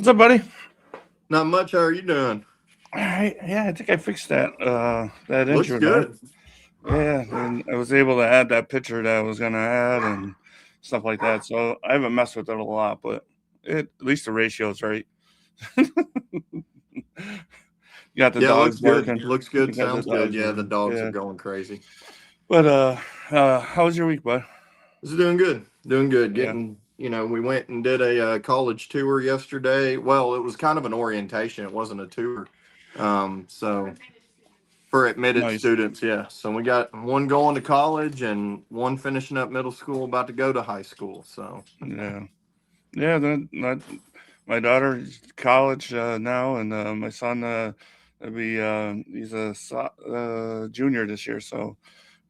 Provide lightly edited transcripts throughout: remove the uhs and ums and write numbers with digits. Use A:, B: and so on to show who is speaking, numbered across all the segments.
A: What's up, buddy?
B: Not much. How are you doing?
A: All right, yeah, I think I fixed that
B: Looks
A: intro there.
B: good.
A: Yeah, and I was able to add that picture that I was gonna add and stuff like that. So I haven't messed with it a lot, but at least the ratio's right. You got the
B: Yeah,
A: dogs
B: looks good.
A: barking.
B: Looks
A: You
B: good.
A: got the
B: Sounds good.
A: dogs
B: Yeah, the
A: barking.
B: dogs are
A: Yeah,
B: going crazy.
A: but how was your week, bud?
B: It's doing good. Doing good.
A: Yeah,
B: We went and did a college tour yesterday. Well, it was kind of an orientation. It wasn't a tour. So for admitted
A: nice.
B: students, yeah. So we got one going to college and one finishing up middle school, about to go to high school. So
A: Yeah, yeah. My daughter's college now, and my son he's a junior this year, so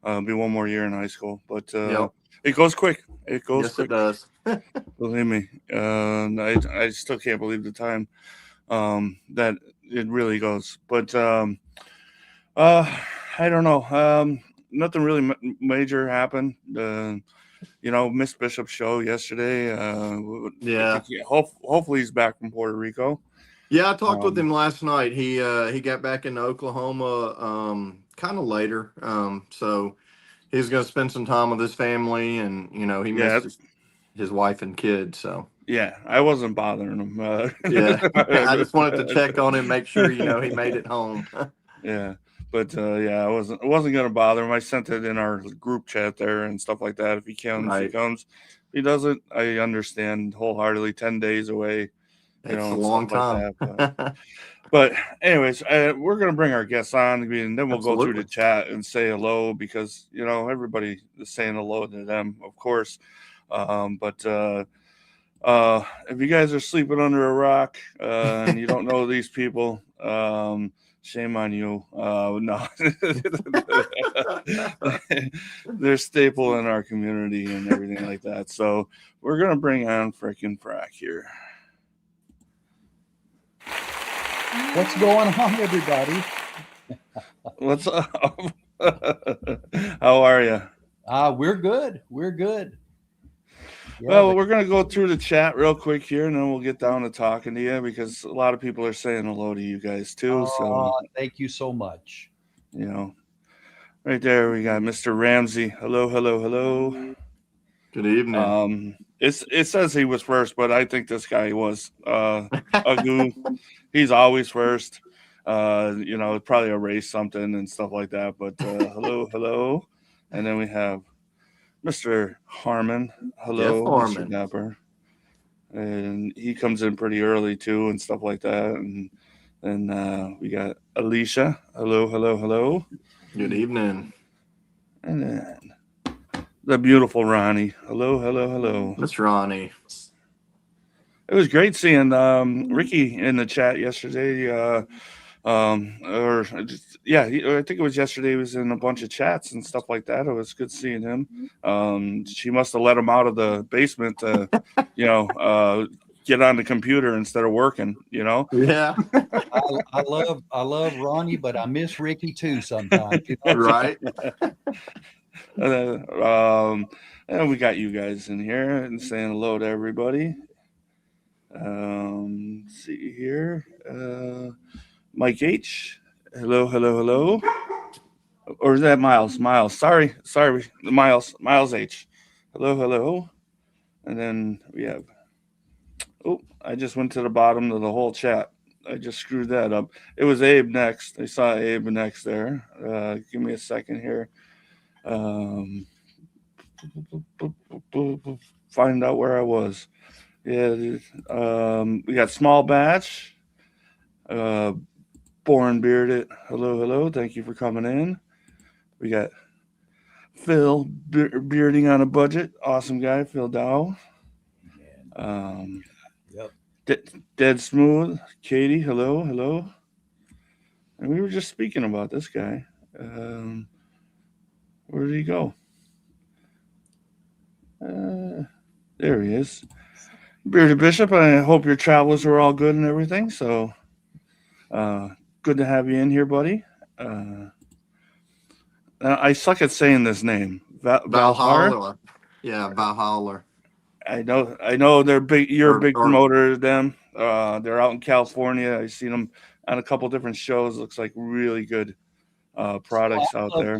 A: be one more year in high school. But
B: yep.
A: it goes quick. It goes
B: Yes, it
A: quick.
B: does.
A: Believe me. I still can't believe the time that it really goes. But uh, I don't know. Nothing really major happened. Miss Bishop's show yesterday. I
B: Yeah.
A: think hopefully he's back from Puerto Rico.
B: Yeah, I talked with
A: Um,
B: him last night. He got back into Oklahoma kind of later. So he's going to spend some time with his family, and he
A: yeah,
B: missed his wife and kids. So
A: yeah. I wasn't bothering him.
B: yeah, I just wanted to check on him, make sure he made it home.
A: Yeah, but yeah, I wasn't gonna bother him. I sent it in our group chat there and stuff like that. If he comes, he
B: Right,
A: comes. If he doesn't, I understand wholeheartedly. 10 days away,
B: it's a
A: and stuff
B: long
A: like
B: time.
A: that. But anyways, we're gonna bring our guests on, and then we'll go through the
B: Absolutely.
A: chat and say hello because everybody is saying hello to them, of course. But if you guys are sleeping under a rock and you don't know these people, shame on you. No, they're staple in our community and everything like that. So we're gonna bring on freaking Frack here.
C: What's going on, everybody?
A: What's up? How are you?
C: We're good. We're good. Yeah,
A: Well, we're gonna go through the chat real quick here, and then we'll get down to talking to you because a lot of people are saying hello to you guys too. So
C: thank you so much.
A: you know, right there we got Mr. Ramsey. Hello, hello, hello.
B: Good evening.
A: It says he was first, but I think this guy was a goo. He's always first. Probably erase something and stuff like that. But hello, hello, and then we have Mr. Harmon.
B: Jeff
A: Hello, Mr.
B: Harmon.
A: Dapper. And he comes in pretty early too and stuff like that. And then we got Alicia. Hello, hello, hello.
B: Good evening,
A: And then the beautiful Ronnie. Hello, hello, hello.
B: Miss Ronnie.
A: It was great seeing Ricky in the chat yesterday. I think it was yesterday. He was in a bunch of chats and stuff like that. It was good seeing him. She must have let him out of the basement to, get on the computer instead of working.
B: Yeah,
C: I love Ronnie, but I miss Ricky too sometimes.
B: right.
A: And we got you guys in here and saying hello to everybody. Let's see here. Mike H. Hello, hello, hello. Or is that Miles? Miles. Sorry. Miles H. Hello, hello. And then we have. Oh, I just went to the bottom of the whole chat. I just screwed that up. It was Abe next. I saw Abe next there. Give me a second here. Um, find out where I was. Yeah. We got Small Batch. Uh, Born Bearded. Hello, hello. Thank you for coming in. We got Phil Bearding on a budget. Awesome guy, Phil Dow. Um,
C: Yep.
A: Dead Smooth. Katie, hello, hello. And we were just speaking about this guy. Where did he go? There he is. Bearded Bishop, I hope your travels were all good and everything. So, good to have you in here, buddy. I suck at saying this name. Valhar?
B: Valhalla. Yeah, Valhalla.
A: I know they're big. You're a big
B: Or
A: promoter of them. They're out in California. I've seen them on a couple different shows. Looks like really good
C: So
A: products out there.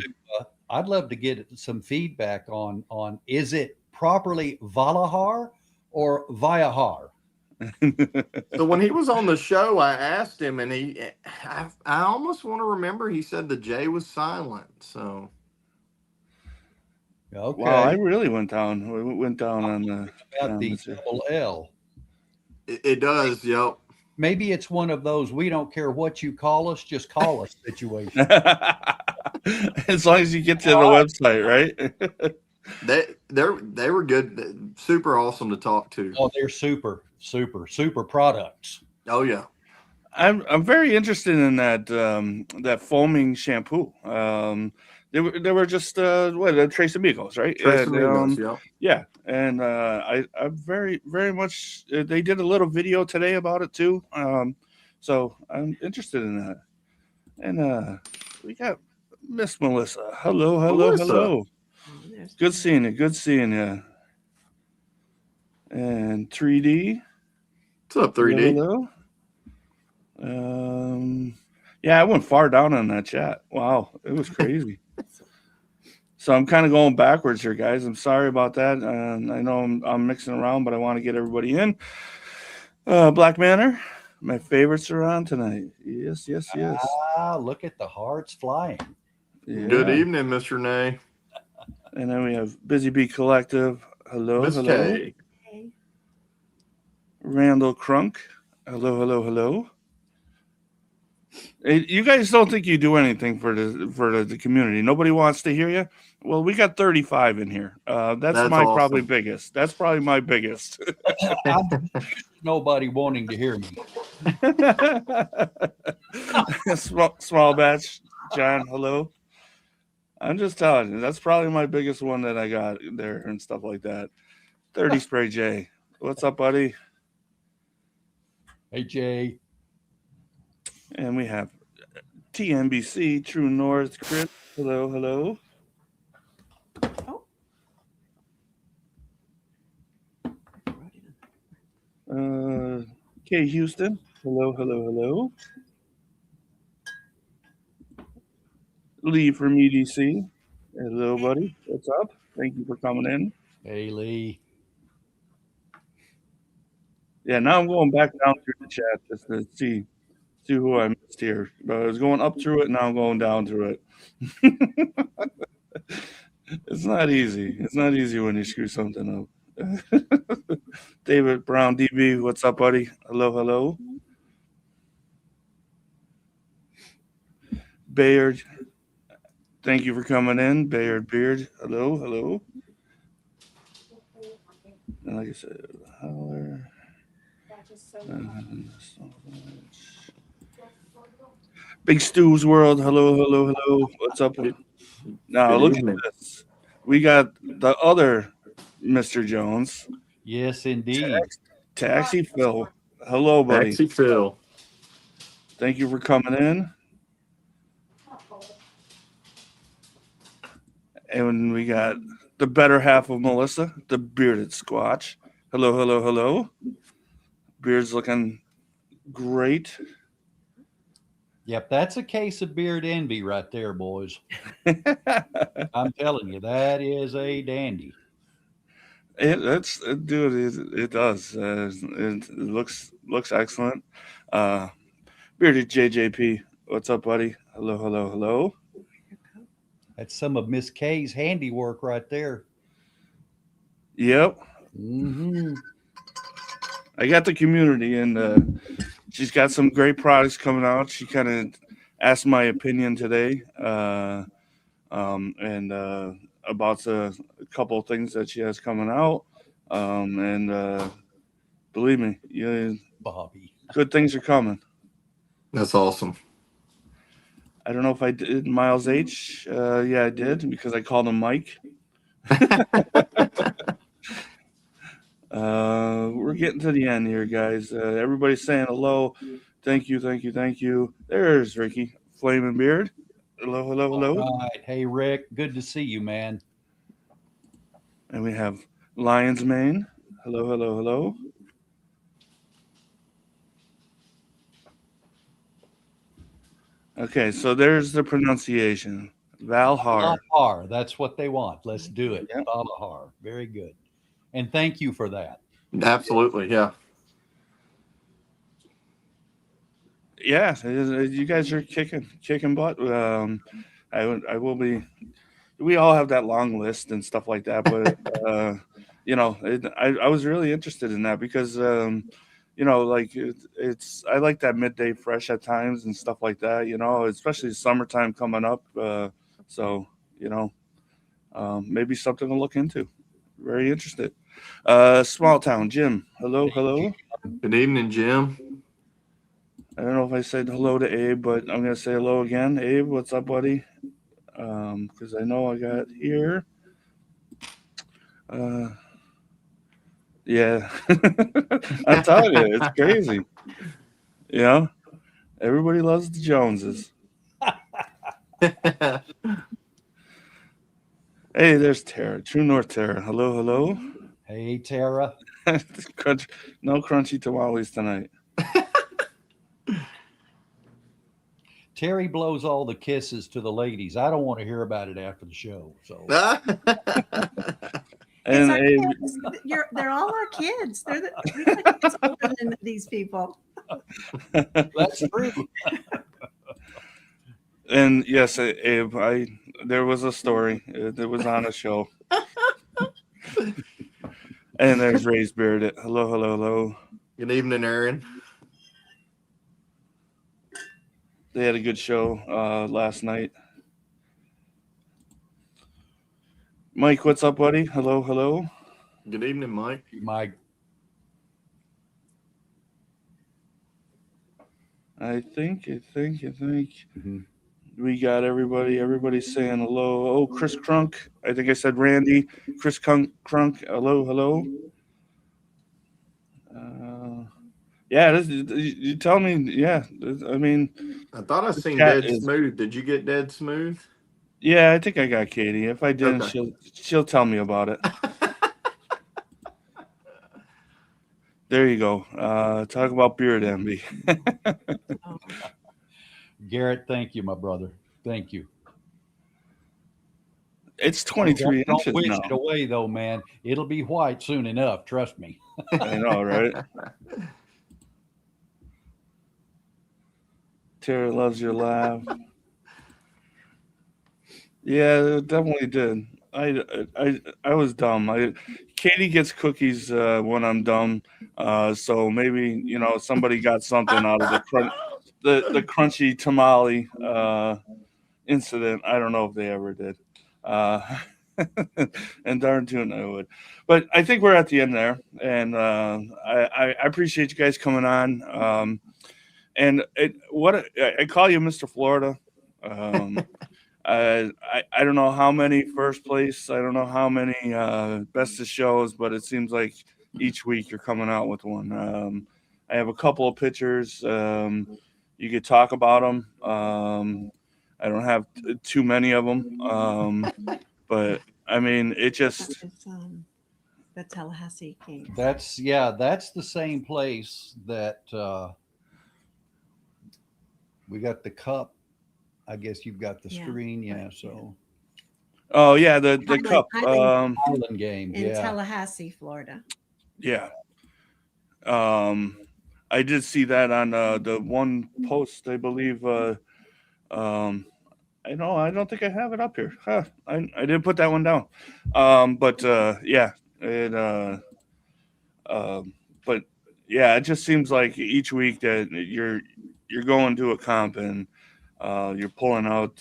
C: I'd love to get some feedback on is it properly Valahar or Viahar?
B: so when he was on the show, I asked him, and I almost want to remember he said the J was silent. So
A: Wow, I
C: Okay,
A: really went down. We went down on the
C: about the
A: comments here.
C: double L.
B: it does. Yep.
C: Maybe it's one of those we don't care what you call us, just call us situation.
A: As long as you get to the website, right?
B: They were good, super awesome to talk to.
C: Oh, they're super products.
B: Oh yeah,
A: I'm very interested in that foaming shampoo. They were just Trace Amigos, right?
B: Tres
A: And
B: Amigos. Yep.
A: yeah, and I'm very much. They did a little video today about it too. So I'm interested in that. And we got Miss Melissa. Hello,
B: Melissa.
A: hello. Good seeing you. Good seeing you. And 3D.
B: What's up,
A: Hello,
B: 3D?
A: hello. Yeah, I went far down on that chat. Wow, it was crazy. So I'm kind of going backwards here, guys. I'm sorry about that. I know I'm mixing around, but I want to get everybody in. Black Manor, my favorites are on tonight. Yes.
C: Ah, look at the hearts flying.
A: Yeah.
B: Good evening, Mr. Nay.
A: And then we have Busy Bee Collective. Hello,
B: Miss
A: hello.
B: K.
A: Randall Crunk. Hello. Hey, you guys don't think you do anything for the community. Nobody wants to hear you. Well, we got 35 in here. That's my probably
B: awesome.
A: biggest. That's probably my biggest.
C: Nobody wanting to hear me.
A: small batch, John. Hello. I'm just telling you, that's probably my biggest one that I got there and stuff like that. 30 Spray J. What's up, buddy?
C: Hey, Jay.
A: And we have TNBC, True North, Chris. Hello. K Houston. Hello. Lee from EDC. Hello, buddy. What's up? Thank you for coming in.
C: Hey, Lee.
A: Yeah, now I'm going back down through the chat just to see who I missed here. But I was going up through it, now I'm going down through it. It's not easy. It's not easy when you screw something up. David Brown DB, what's up, buddy? Hello. Bayard, thank you for coming in. Bayard Beard, hello. And like I said, holler. Big Stew's World, hello. What's up? Now
B: Good
A: look
B: evening.
A: at this. We got the other Mr. Jones.
C: Yes, indeed.
A: Taxi Phil. Hello, buddy.
B: Taxi Phil.
A: Thank you for coming in. And we got the better half of Melissa, the bearded Squatch. Hello. Beard's looking great.
C: Yep, that's a case of beard envy right there, boys. I'm telling you, that is a dandy.
A: It does. It looks excellent. Bearded JJP, what's up, buddy? Hello.
C: That's some of Miss K's handiwork right there.
A: Yep.
C: Mm-hmm.
A: I got the community, and she's got some great products coming out. She kind of asked my opinion today, and about a couple of things that she has coming out. And believe me,
C: Bobby.
A: good things are coming.
B: That's awesome.
A: I don't know if I did Miles H. Yeah, I did because I called him Mike. We're getting to the end here, guys. Everybody's saying hello. Thank you. There's Ricky, Flaming Beard. Hello.
C: All right. Hey, Rick. Good to see you, man.
A: And we have Lion's Mane. Hello, hello, hello. Okay, so there's the pronunciation. Valhar.
C: Valahar. That's what they want. Let's do it.
A: Yep.
C: Valahar. Very good. And thank you for that.
B: Absolutely, yeah.
A: Yeah, you guys are kicking butt. I will be. We all have that long list and stuff like that, but I was really interested in that because like it's I like that midday fresh at times and stuff like that. Especially summertime coming up. So you know, maybe something to look into. Very interested. Small town, Jim. Hello, hello.
B: Good evening, Jim.
A: I don't know if I said hello to Abe, but I'm gonna say hello again. Abe, what's up, buddy? Because I know I got here. Uh, yeah, I'm telling you, it's crazy. You know, everybody loves the Joneses. Hey, there's Tara, True North Tara. Hello, hello.
C: Hey, Tara.
A: Crunch, no crunchy tamales tonight.
C: Terry blows all the kisses to the ladies. I don't want to hear about it after the show. So
D: It's
A: And
D: our
A: Abe,
D: kids. They're all our kids. We got kids older than these people.
C: that's true.
A: and yes, Abe, there was a story. It was on a show. And there's Ray's Beard. Hello, hello, hello.
B: Good evening, Aaron.
A: They had a good show last night. Mike, what's up, buddy? Hello, hello.
B: Good evening, Mike.
C: My
A: I think
C: Mhm.
A: we got everybody. Everybody's saying hello. Oh, Chris Crunk. I think I said Randy. Chris Crunk. Hello, hello. Uh, yeah, you tell me. Yeah, I mean,
B: I thought I
A: this
B: seen
A: cat
B: Dead
A: is.
B: Smooth. Did you get Dead Smooth?
A: Yeah, I think I got Katie. If I didn't,
B: Okay.
A: she'll tell me about it. There you go. Talk about beard envy.
D: Oh,
C: Garrett, thank you, my brother. Thank you.
A: It's
C: Don't,
A: 23
C: don't
A: inches
C: wish
A: now.
C: it away, though, man. It'll be white soon enough. Trust me.
A: I know, right? Tara loves your laugh. Yeah, it definitely did. I was dumb. Katie gets cookies when I'm dumb. So maybe somebody got something out of the crunchy tamale incident. I don't know if they ever did. Uh, and darn tune I would. But I think we're at the end there, and I appreciate you guys coming on. And I call you Mr. Florida. Um, I don't know how many first place. I don't know how many best of shows, but it seems like each week you're coming out with one. I have a couple of pictures. You could talk about them. I don't have too many of them, but I mean, it just
D: it's the Tallahassee King.
C: That's the same place that we got the cup. I guess you've got the
D: Yeah,
C: screen. Yeah.
D: right,
C: So
A: oh yeah, the
D: Highland-
A: cup.
D: Highland
C: Island game.
D: in
C: Yeah.
D: Tallahassee, Florida.
A: Yeah. Um, I did see that on the one post. I believe. Um, I don't think I have it up here. Huh, I didn't put that one down. But yeah, it. But yeah, it just seems like each week that you're going to a comp and you're pulling out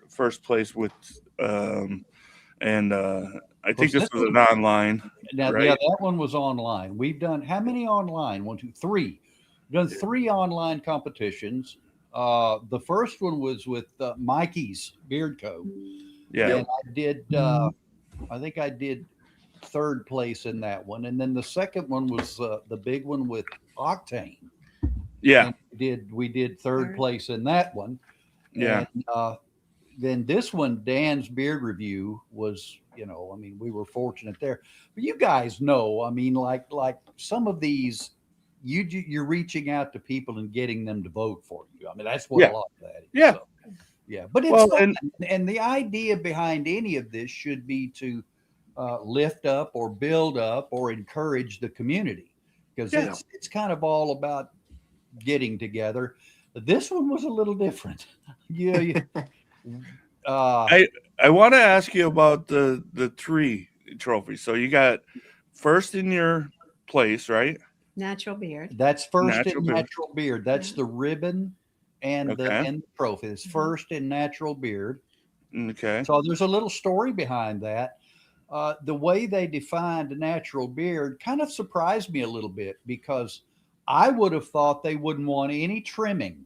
A: first place with and I think
C: Course,
A: this
C: this
A: was an online,
C: Now,
A: right?
C: yeah, that one was online. We've done how many online? One, two, three. We've done three online competitions. The first one was with Mikey's Beard Co.
A: Yeah,
C: And I did. I think I did third place in that one, and then the second one was the big one with Octane.
A: yeah,
C: And we did third place in that one.
A: yeah.
C: And then this one, Dan's beard review was, I mean, we were fortunate there. But you guys know, I mean, like some of these, you're reaching out to people and getting them to vote for you. I mean, that's what
A: Yeah.
C: a lot of that is.
A: Yeah.
C: So, yeah, but it's
A: Well,
C: fun. And the idea behind any of this should be to lift up or build up or encourage the community, because it's kind of all about getting together. This one was a little different. Yeah.
A: I want to ask you about the tree trophy. So you got first in your place, right?
D: Natural beard.
C: That's first
A: Natural
C: in
A: beard.
C: natural beard. That's the ribbon and
A: Okay.
C: the trophy. It's first in natural beard.
A: Okay.
C: So there's a little story behind that. The way they defined natural beard kind of surprised me a little bit, because I would have thought they wouldn't want any trimming.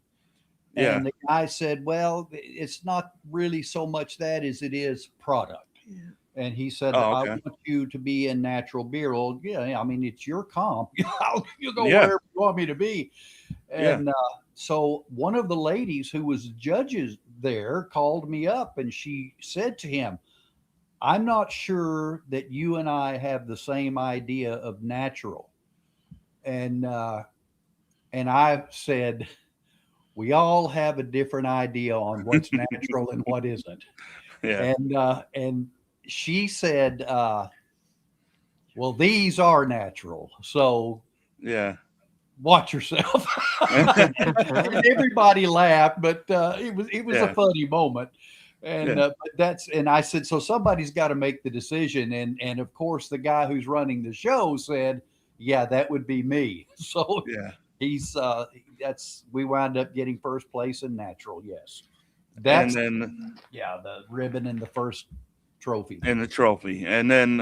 A: Yeah.
C: And the guy said, well, it's not really so much that as it is product.
D: Yeah.
C: And he said,
A: Oh,
C: I
A: okay.
C: want you to be in natural beard. Well, yeah, I mean, it's your comp. You go
A: Yeah.
C: wherever you want me to be.
A: Yeah.
C: And so one of the ladies who was judges there called me up, and she said to him, I'm not sure that you and I have the same idea of natural. And I said, we all have a different idea on what's natural and what isn't.
A: Yeah.
C: And she said, well, these are natural, so
A: Yeah.
C: watch yourself. And everybody laughed, but it was
A: Yeah.
C: a funny moment. And
A: Yeah.
C: but and I said, so somebody's got to make the decision. And of course, the guy who's running the show said, yeah, that would be me. So
A: Yeah.
C: he's we wound up getting first place in natural. Yes.
A: And
C: That's
A: then
C: the ribbon and the first trophy.
A: and the trophy, and then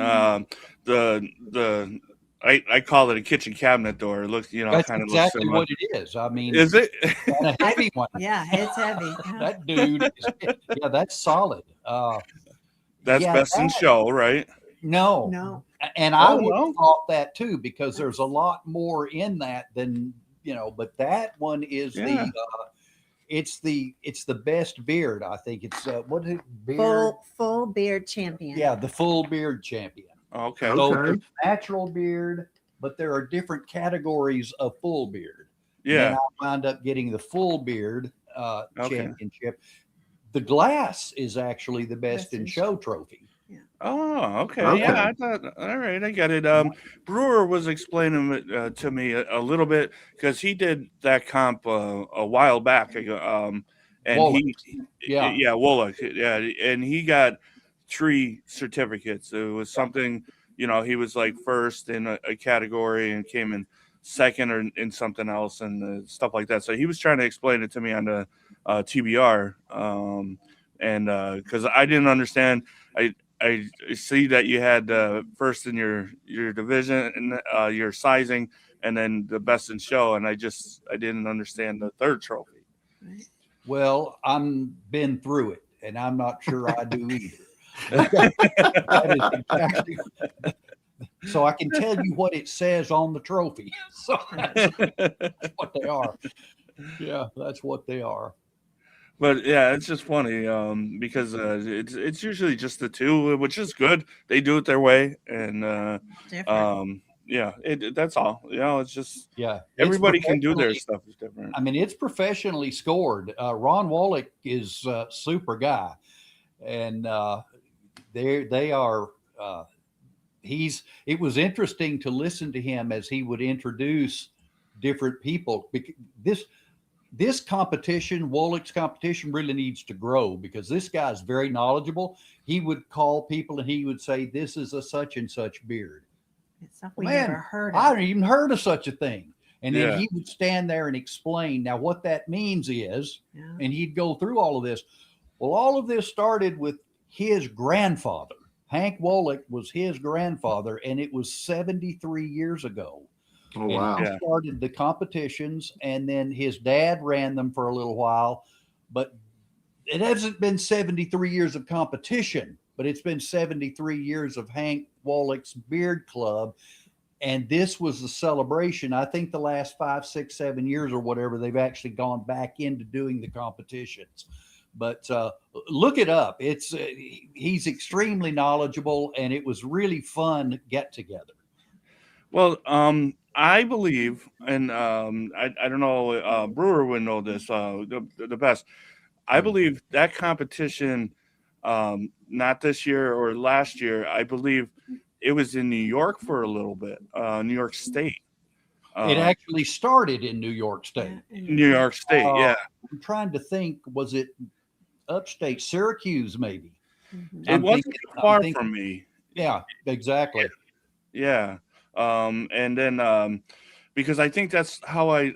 A: the I call it a kitchen cabinet door. It looks,
C: That's
A: kind of
C: exactly
A: looks similar.
C: what it is. I mean,
A: Is it?
C: and a heavy one.
D: Yeah, it's heavy.
C: That dude, that's solid.
A: That's
C: yeah,
A: best in show, right?
C: No,
D: No.
C: and I
A: Oh,
C: would
A: no?
C: have thought that too, because there's a lot more in that than But that one is
A: Yeah.
C: it's the best beard. I think it's what is it? Beard?
D: Full beard champion.
C: Yeah, the full beard champion.
A: Okay.
C: So
B: Okay.
C: there's natural beard, but there are different categories of full beard.
A: Yeah.
C: And I wound up getting the full beard
A: Okay.
C: championship. The glass is actually the best in show trophy.
A: Oh, okay.
B: Okay.
A: Yeah, I thought. All right, I get it. Brewer was explaining it to me a little bit, because he did that comp a while back. And
C: Woloch.
A: yeah, Woloch, yeah, and he got 3 certificates. It was something, he was like first in a category and came in second or in something else and stuff like that. So he was trying to explain it to me on the TBR, and because I didn't understand. I see that you had first in your division and your sizing, and then the best in show, and I didn't understand the third trophy.
D: Right.
C: Well, I'm been through it, and I'm not sure I do either. That is exactly. So I can tell you what it says on the trophy. So that's what they are. Yeah, that's what they are.
A: But yeah, it's just funny because it's usually just the 2, which is good. They do it their way, and
D: Different.
A: yeah, that's all. It's just
C: Yeah,
A: everybody can do their
C: professionally-
A: stuff is different.
C: I mean, it's professionally scored. Ron Wallach is a super guy, and they are. It was interesting to listen to him as he would introduce different people. This competition, Wallach's competition, really needs to grow, because this guy's very knowledgeable. He would call people and he would say, "This is a such and such beard."
D: It's stuff we
C: Man,
D: never heard
C: I
D: of.
C: hadn't even heard of such a thing. And then
A: Yeah.
C: he would stand there and explain. Now, what that means is,
D: Yeah.
C: and he'd go through all of this. Well, all of this started with his grandfather. Hank Wallach was his grandfather, and it was 73 years ago.
B: Oh,
C: And
B: wow.
C: he
A: Yeah.
C: started the competitions, and then his dad ran them for a little while. But it hasn't been 73 years of competition, but it's been 73 years of Hank Wallach's Beard Club. And this was the celebration. I think the last 5, 6, 7 years or whatever, they've actually gone back into doing the competitions. But look it up. It's he's extremely knowledgeable, and it was really fun get together.
A: Well, I believe, and I don't know, Brewer would know this the best. I believe that competition, not this year or last year, I believe it was in New York for a little bit, New York State.
C: It actually started in New York State.
A: New York State, yeah.
C: I'm trying to think, was it upstate Syracuse, maybe?
A: It wasn't far from me.
C: Yeah, exactly.
A: Yeah. And then because I think that's how I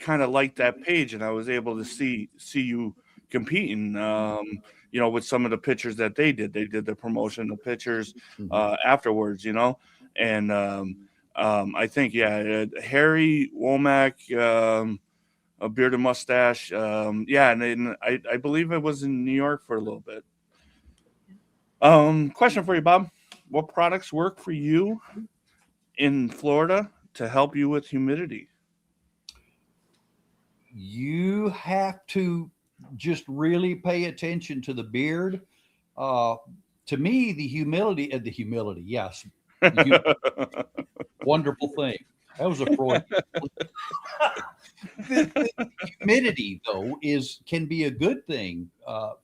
A: kind of liked that page, and I was able to see you competing, with some of the pictures that they did. They did the promotion, the pictures afterwards, and I think, Harry Womack, a bearded mustache. And then I believe it was in New York for a little bit. Question for you, Bob. What products work for you in Florida to help you with humidity?
C: You have to just really pay attention to the beard. To me, the humility, yes. Wonderful thing. That was a Freud. The humidity, though, can be a good thing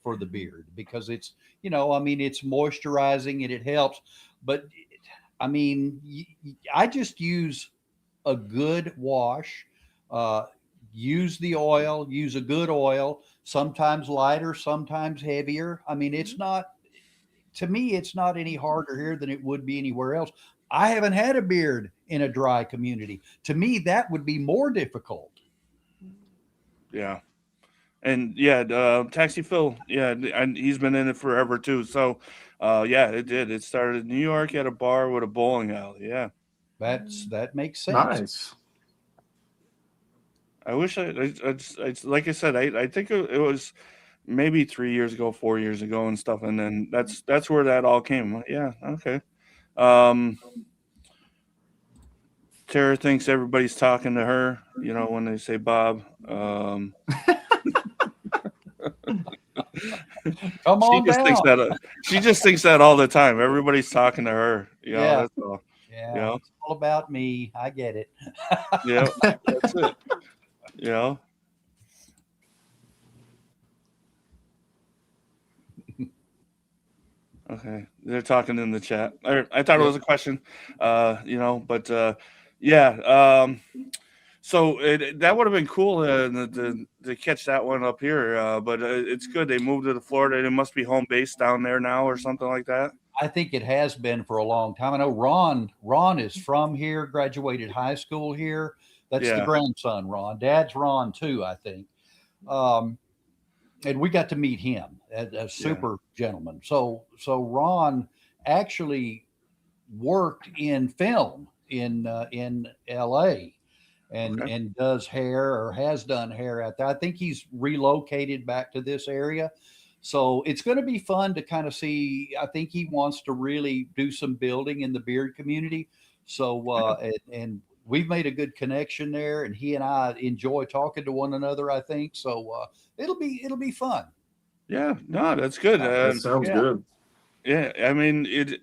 C: for the beard, because it's, it's moisturizing and it helps. But I just use a good wash. Use the oil. Use a good oil. Sometimes lighter, sometimes heavier. It's not. To me, it's not any harder here than it would be anywhere else. I haven't had a beard in a dry community. To me, that would be more difficult.
A: Yeah. And Taxi Phil, and he's been in it forever too. So, it did. It started in New York at a bar with a bowling alley. Yeah.
C: That makes sense.
B: Nice.
A: I wish I like I said, I think it was maybe 3 years ago, 4 years ago and stuff. And then that's where that all came. Yeah. Okay. Tara thinks everybody's talking to her, when they say Bob.
C: Come on down.
A: She just thinks that all the time. Everybody's talking to her.
C: Yeah.
A: That's all.
C: Yeah. It's all about me. I get it.
A: Yeah. That's it. Okay. They're talking in the chat. I thought it was a question, but yeah. So that would have been cool to catch that one up here, but it's good. They moved to Florida. It must be home base down there now or something like that.
C: I think it has been for a long time. I know Ron is from here, graduated high school here. That's the grandson, Ron. Dad's Ron too, I think. And we got to meet him, a super gentleman. So Ron actually worked in film in LA. And does hair, or has done hair out there. I think he's relocated back to this area. So it's going to be fun to kind of see. I think he wants to really do some building in the beard community. So, and we've made a good connection there, and he and I enjoy talking to one another, I think. So it'll be fun.
A: Yeah, no, that's good.
B: That sounds good.
A: Yeah,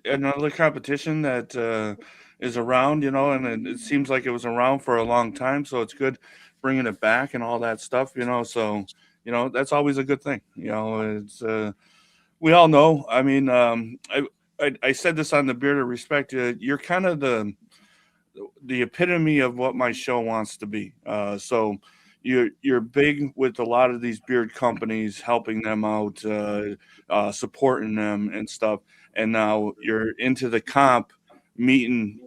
A: another competition that is around, and it seems like it was around for a long time, so it's good bringing it back and all that stuff, so that's always a good thing. It's we all know. I said this on the Beard of Respect. You're kind of the epitome of what my show wants to be. So you're big with a lot of these beard companies, helping them out, supporting them and stuff, and now you're into the comp. Meeting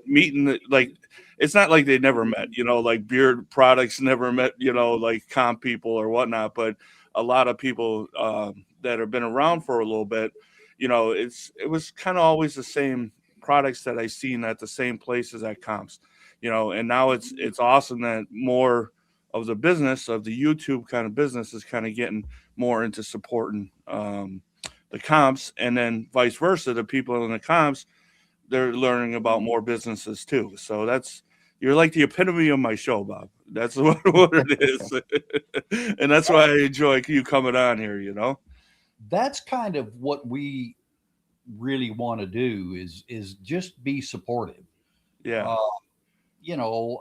A: like, it's not like they never met, like beard products never met, like comp people or whatnot, but a lot of people that have been around for a little bit, it was kind of always the same products that I seen at the same places at comps, and now it's awesome that more of the business of the YouTube kind of business is kind of getting more into supporting the comps, and then vice versa, the people in the comps, they're learning about more businesses too. So you're like the epitome of my show, Bob. That's what it is. And that's why I enjoy you coming on here,
C: that's kind of what we really want to do is just be supportive.
A: Yeah.
C: Uh,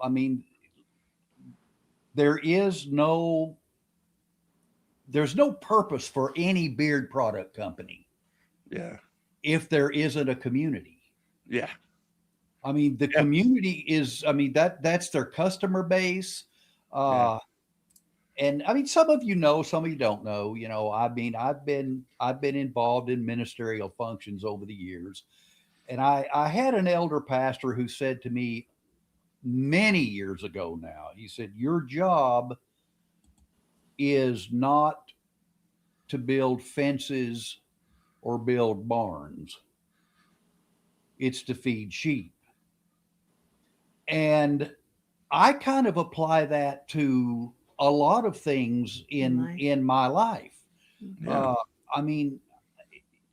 C: I mean, there is no there's no purpose for any beard product company
A: Yeah.
C: if there isn't a community.
A: Yeah.
C: I mean, the
A: Yeah.
C: community is, I mean, that's their customer base.
A: Yeah.
C: Uh, and I mean, some of you know, some of you don't know. I mean, I've been involved in ministerial functions over the years, and I had an elder pastor who said to me many years ago now, he said, "Your job is not to build fences or build barns; it's to feed sheep." And I kind of apply that to a lot of things in my life.
A: Yeah.
C: Uh, I mean,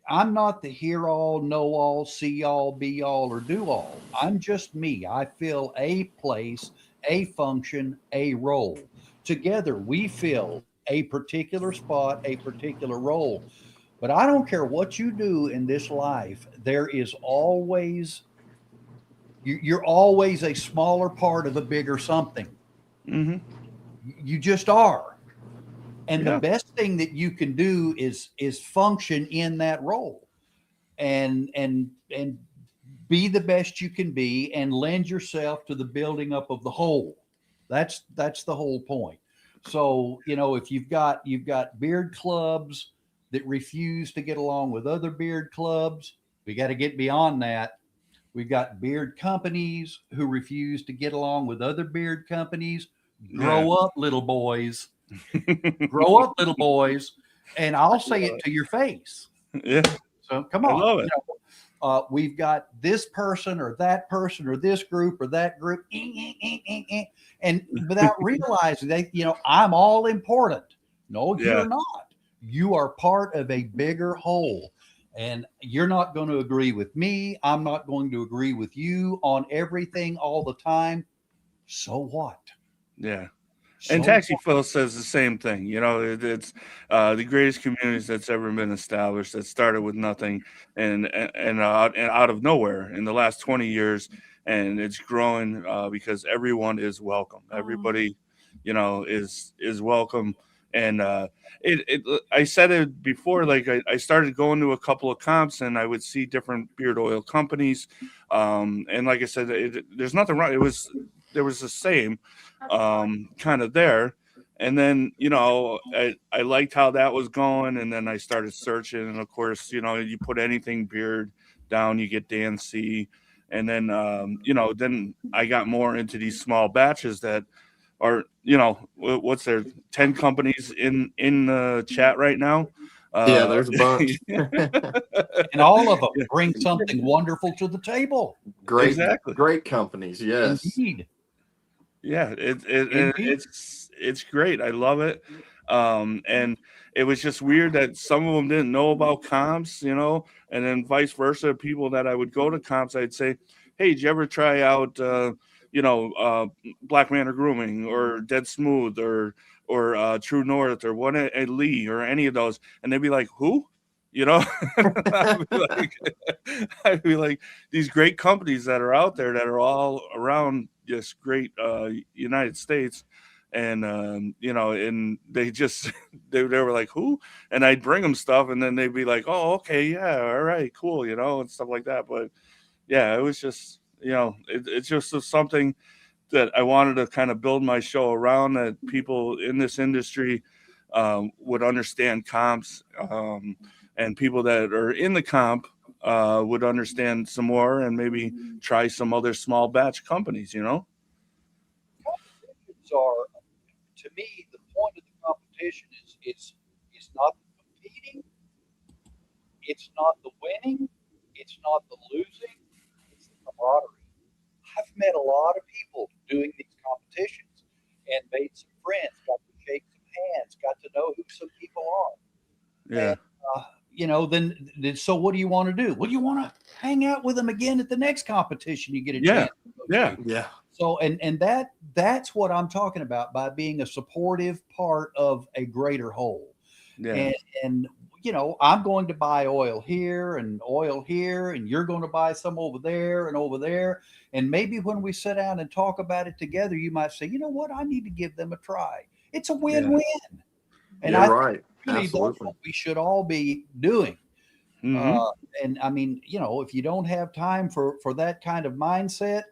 C: I'm not the hear all, know all, see all, be all, or do all. I'm just me. I fill a place, a function, a role. Together, we fill a particular spot, a particular role. But I don't care what you do in this life, there is always, you're always a smaller part of a bigger something.
A: Mm-hmm.
C: You just are. And the
A: Yeah.
C: best thing that you can do is function in that role and be the best you can be and lend yourself to the building up of the whole. That's the whole point. So, if you've got beard clubs that refuse to get along with other beard clubs, we got to get beyond that. We've got beard companies who refuse to get along with other beard companies.
A: Yeah.
C: Grow up, little boys. Grow up, little boys. And I'll say it to your face.
A: Yeah.
C: So come
A: I
C: on.
A: love it.
C: We've got this person or this group or that group, and without realizing I'm all important. No,
A: Yeah.
C: you're not. You are part of a bigger whole. And you're not going to agree with me. I'm not going to agree with you on everything all the time. So what?
A: Yeah.
C: So
A: And Taxi Phil says the same thing. It's the greatest communities that's ever been established that started with nothing and out of nowhere in the last 20 years, and it's growing because everyone is welcome. Everybody, is welcome. And I said it before. Like I started going to a couple of comps, and I would see different beard oil companies. And like I said, there's nothing wrong. There was the same kind of there. And then, I liked how that was going. And then I started searching. And of course, you put anything beard down, you get Dan C. And then, then I got more into these small batches that are, what's there, 10 companies in the chat right now.
B: Yeah, there's a bunch.
C: and all of them bring something wonderful to the table.
B: Great,
A: Exactly.
B: great companies. Yes.
C: Indeed.
A: Yeah,
C: Indeed.
A: it's great. I love it. And it was just weird that some of them didn't know about comps, and then vice versa. People that I would go to comps, I'd say, "Hey, did you ever try out, Black Manor Grooming or Dead Smooth or True North or what a Lee or any of those?" And they'd be like, "Who?" I'd be like, these great companies that are out there that are all around this great United States, and and they just they were like, who? And I'd bring them stuff, and then they'd be like, oh, okay, yeah, all right, cool, and stuff like that. But yeah, it was just it's just something that I wanted to kind of build my show around, that people in this industry would understand comps, and people that are in the comp would understand some more and maybe try some other small batch companies.
C: Competitions are, to me, the point of the competition is not the competing, it's not the winning, it's not the losing, it's the camaraderie. I've met a lot of people doing these competitions and made some friends, got to shake some hands, got to know who some people are.
A: Yeah.
C: And, then so what do you want to do? Well, you want to hang out with them again at the next competition you get a
A: Yeah.
C: chance to go
A: Yeah.
C: to.
B: Yeah.
C: So, and that's what I'm talking about by being a supportive part of a greater whole.
A: Yeah.
C: And I'm going to buy oil here and you're going to buy some over there and over there. And maybe when we sit down and talk about it together, you might say, you know what, I need to give them a try. It's a win-win. And
B: Yeah,
C: I
B: right.
C: think really that's
B: Absolutely.
C: what we should all be doing.
A: Mhm.
C: And I mean, if you don't have time for that kind of mindset,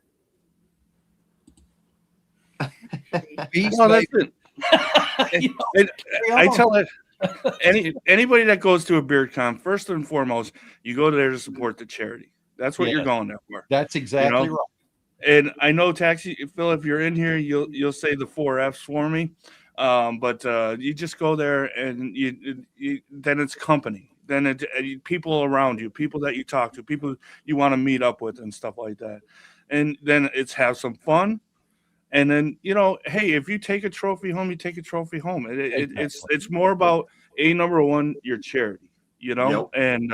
C: peace,
A: Well, that's
C: baby.
A: it.
C: Carry
A: I
C: on.
A: tell it anybody that goes to a beer con, first and foremost, you go there to support the charity. That's what you're
C: Yes,
A: going there for.
C: that's exactly right.
A: And I know Taxi Phil, if you're in here, you'll say the 4 F's for me. But you just go there and you then it's company. Then people around you, people that you talk to, people you want to meet up with and stuff like that. And then it's have some fun. And then, hey, if you take a trophy home, you take a trophy home. It's more about number one, your charity,
B: Yep.
A: and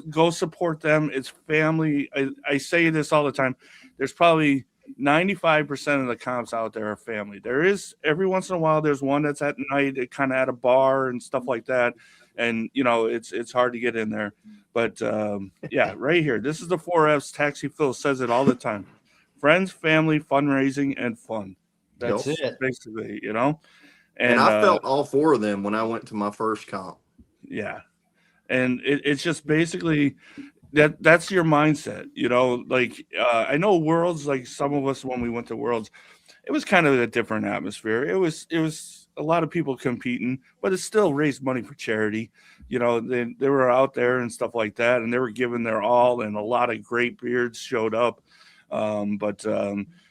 A: go support them. It's family. I say this all the time. There's probably 95% of the comps out there are family. There is every once in a while there's one that's at night, kind of at a bar and stuff like that, and it's hard to get in there. But yeah, right here, this is the 4 F's. Taxi Phil says it all the time. Friends, family, fundraising, and fun.
C: That's
A: That's
C: it.
A: basically,
B: And
A: and
B: I felt all 4 of them when I went to my first comp.
A: yeah, and it's just basically that's your mindset, like I know Worlds, like some of us when we went to Worlds, it was kind of a different atmosphere. It was a lot of people competing, but it still raised money for charity. They were out there and stuff like that, and they were giving their all, and a lot of great beards showed up. But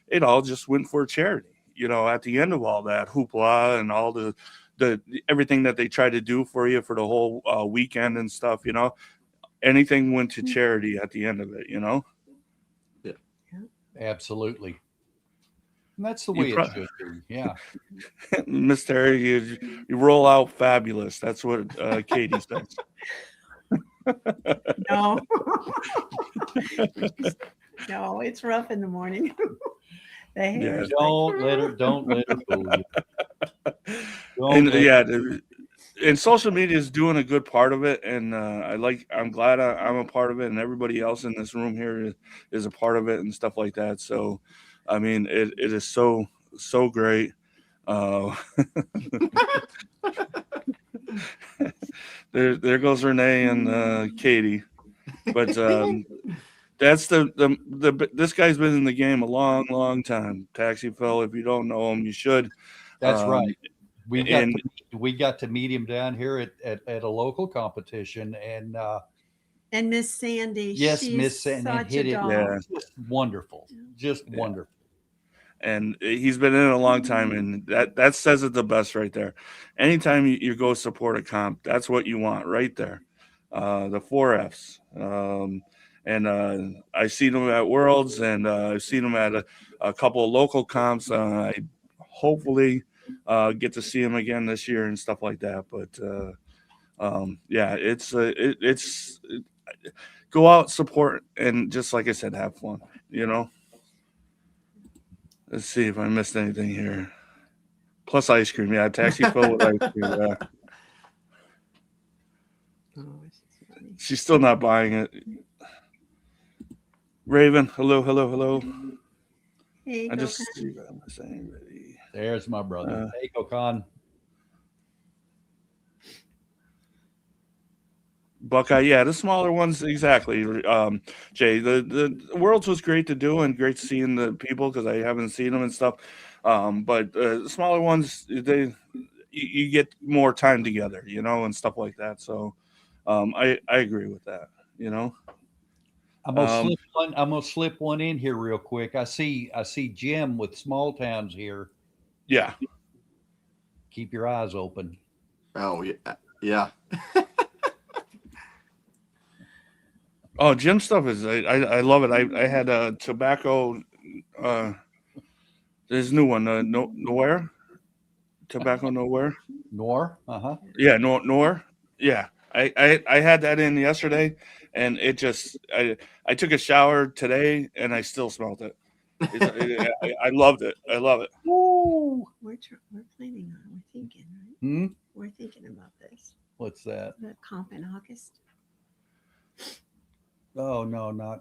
A: it all just went for charity. At the end of all that hoopla and all the everything that they tried to do for you for the whole weekend and stuff, anything went to charity at the end of it.
B: Yeah.
C: Absolutely. And that's the
A: You
C: way it
A: pro-
C: should be. Yeah.
A: Miss Terry, you roll out fabulous. That's what Katie says.
D: No. No, it's rough in the morning. The hair.
A: Yeah.
C: Don't let her fool you.
A: And and social media is doing a good part of it, and I'm glad I'm a part of it, and everybody else in this room here is a part of it and stuff like that. So I mean it is so great. There goes Renee and Katie, but that's this guy's been in the game a long time. Taxi Phil, if you don't know him, you should.
C: That's right. We got to meet him down here at a local competition, and
D: Miss Sandy,
C: yes,
D: she's
C: Miss Sandy
D: such
C: hit
D: a
C: it.
D: doll.
A: Yeah.
C: Just wonderful, just wonderful.
A: And he's been in it a long time, and that says it the best right there. Anytime you go support a comp, that's what you want right there. The 4 F's. And I've seen them at Worlds, and I've seen them at a couple of local comps. I hopefully get to see him again this year and stuff like that. But yeah, it's go out, support, and just like I said, have fun. Let's see if I missed anything here. Plus ice cream, yeah. Taxi Phil with ice cream. Yeah.
D: Oh, she's funny.
A: She's still not buying it. Raven, hello.
D: Hey,
A: I
D: go
A: just
D: Con.
A: see if I missed anybody.
C: There's my brother. Hey, Kokon.
A: Buckeye, yeah, the smaller ones, exactly. Jay, the Worlds was great to do and great seeing the people because I haven't seen them and stuff. But the smaller ones, you get more time together, and stuff like that. So, I agree with that.
C: I'm gonna slip one in here real quick. I see Jim with Small Towns here.
A: Yeah.
C: Keep your eyes open.
B: Oh yeah.
A: Oh, Jim stuff is I love it. I had a tobacco. There's a new one. Nowhere. Tobacco nowhere.
C: Nor.
A: Yeah, nor. Yeah, I had that in yesterday, and it just I took a shower today, and I still smelled it. I loved it. I love it.
C: Woo.
D: We're planning on. We're thinking, right? We're thinking about this.
C: What's that?
D: The comp in August.
C: Oh no, not.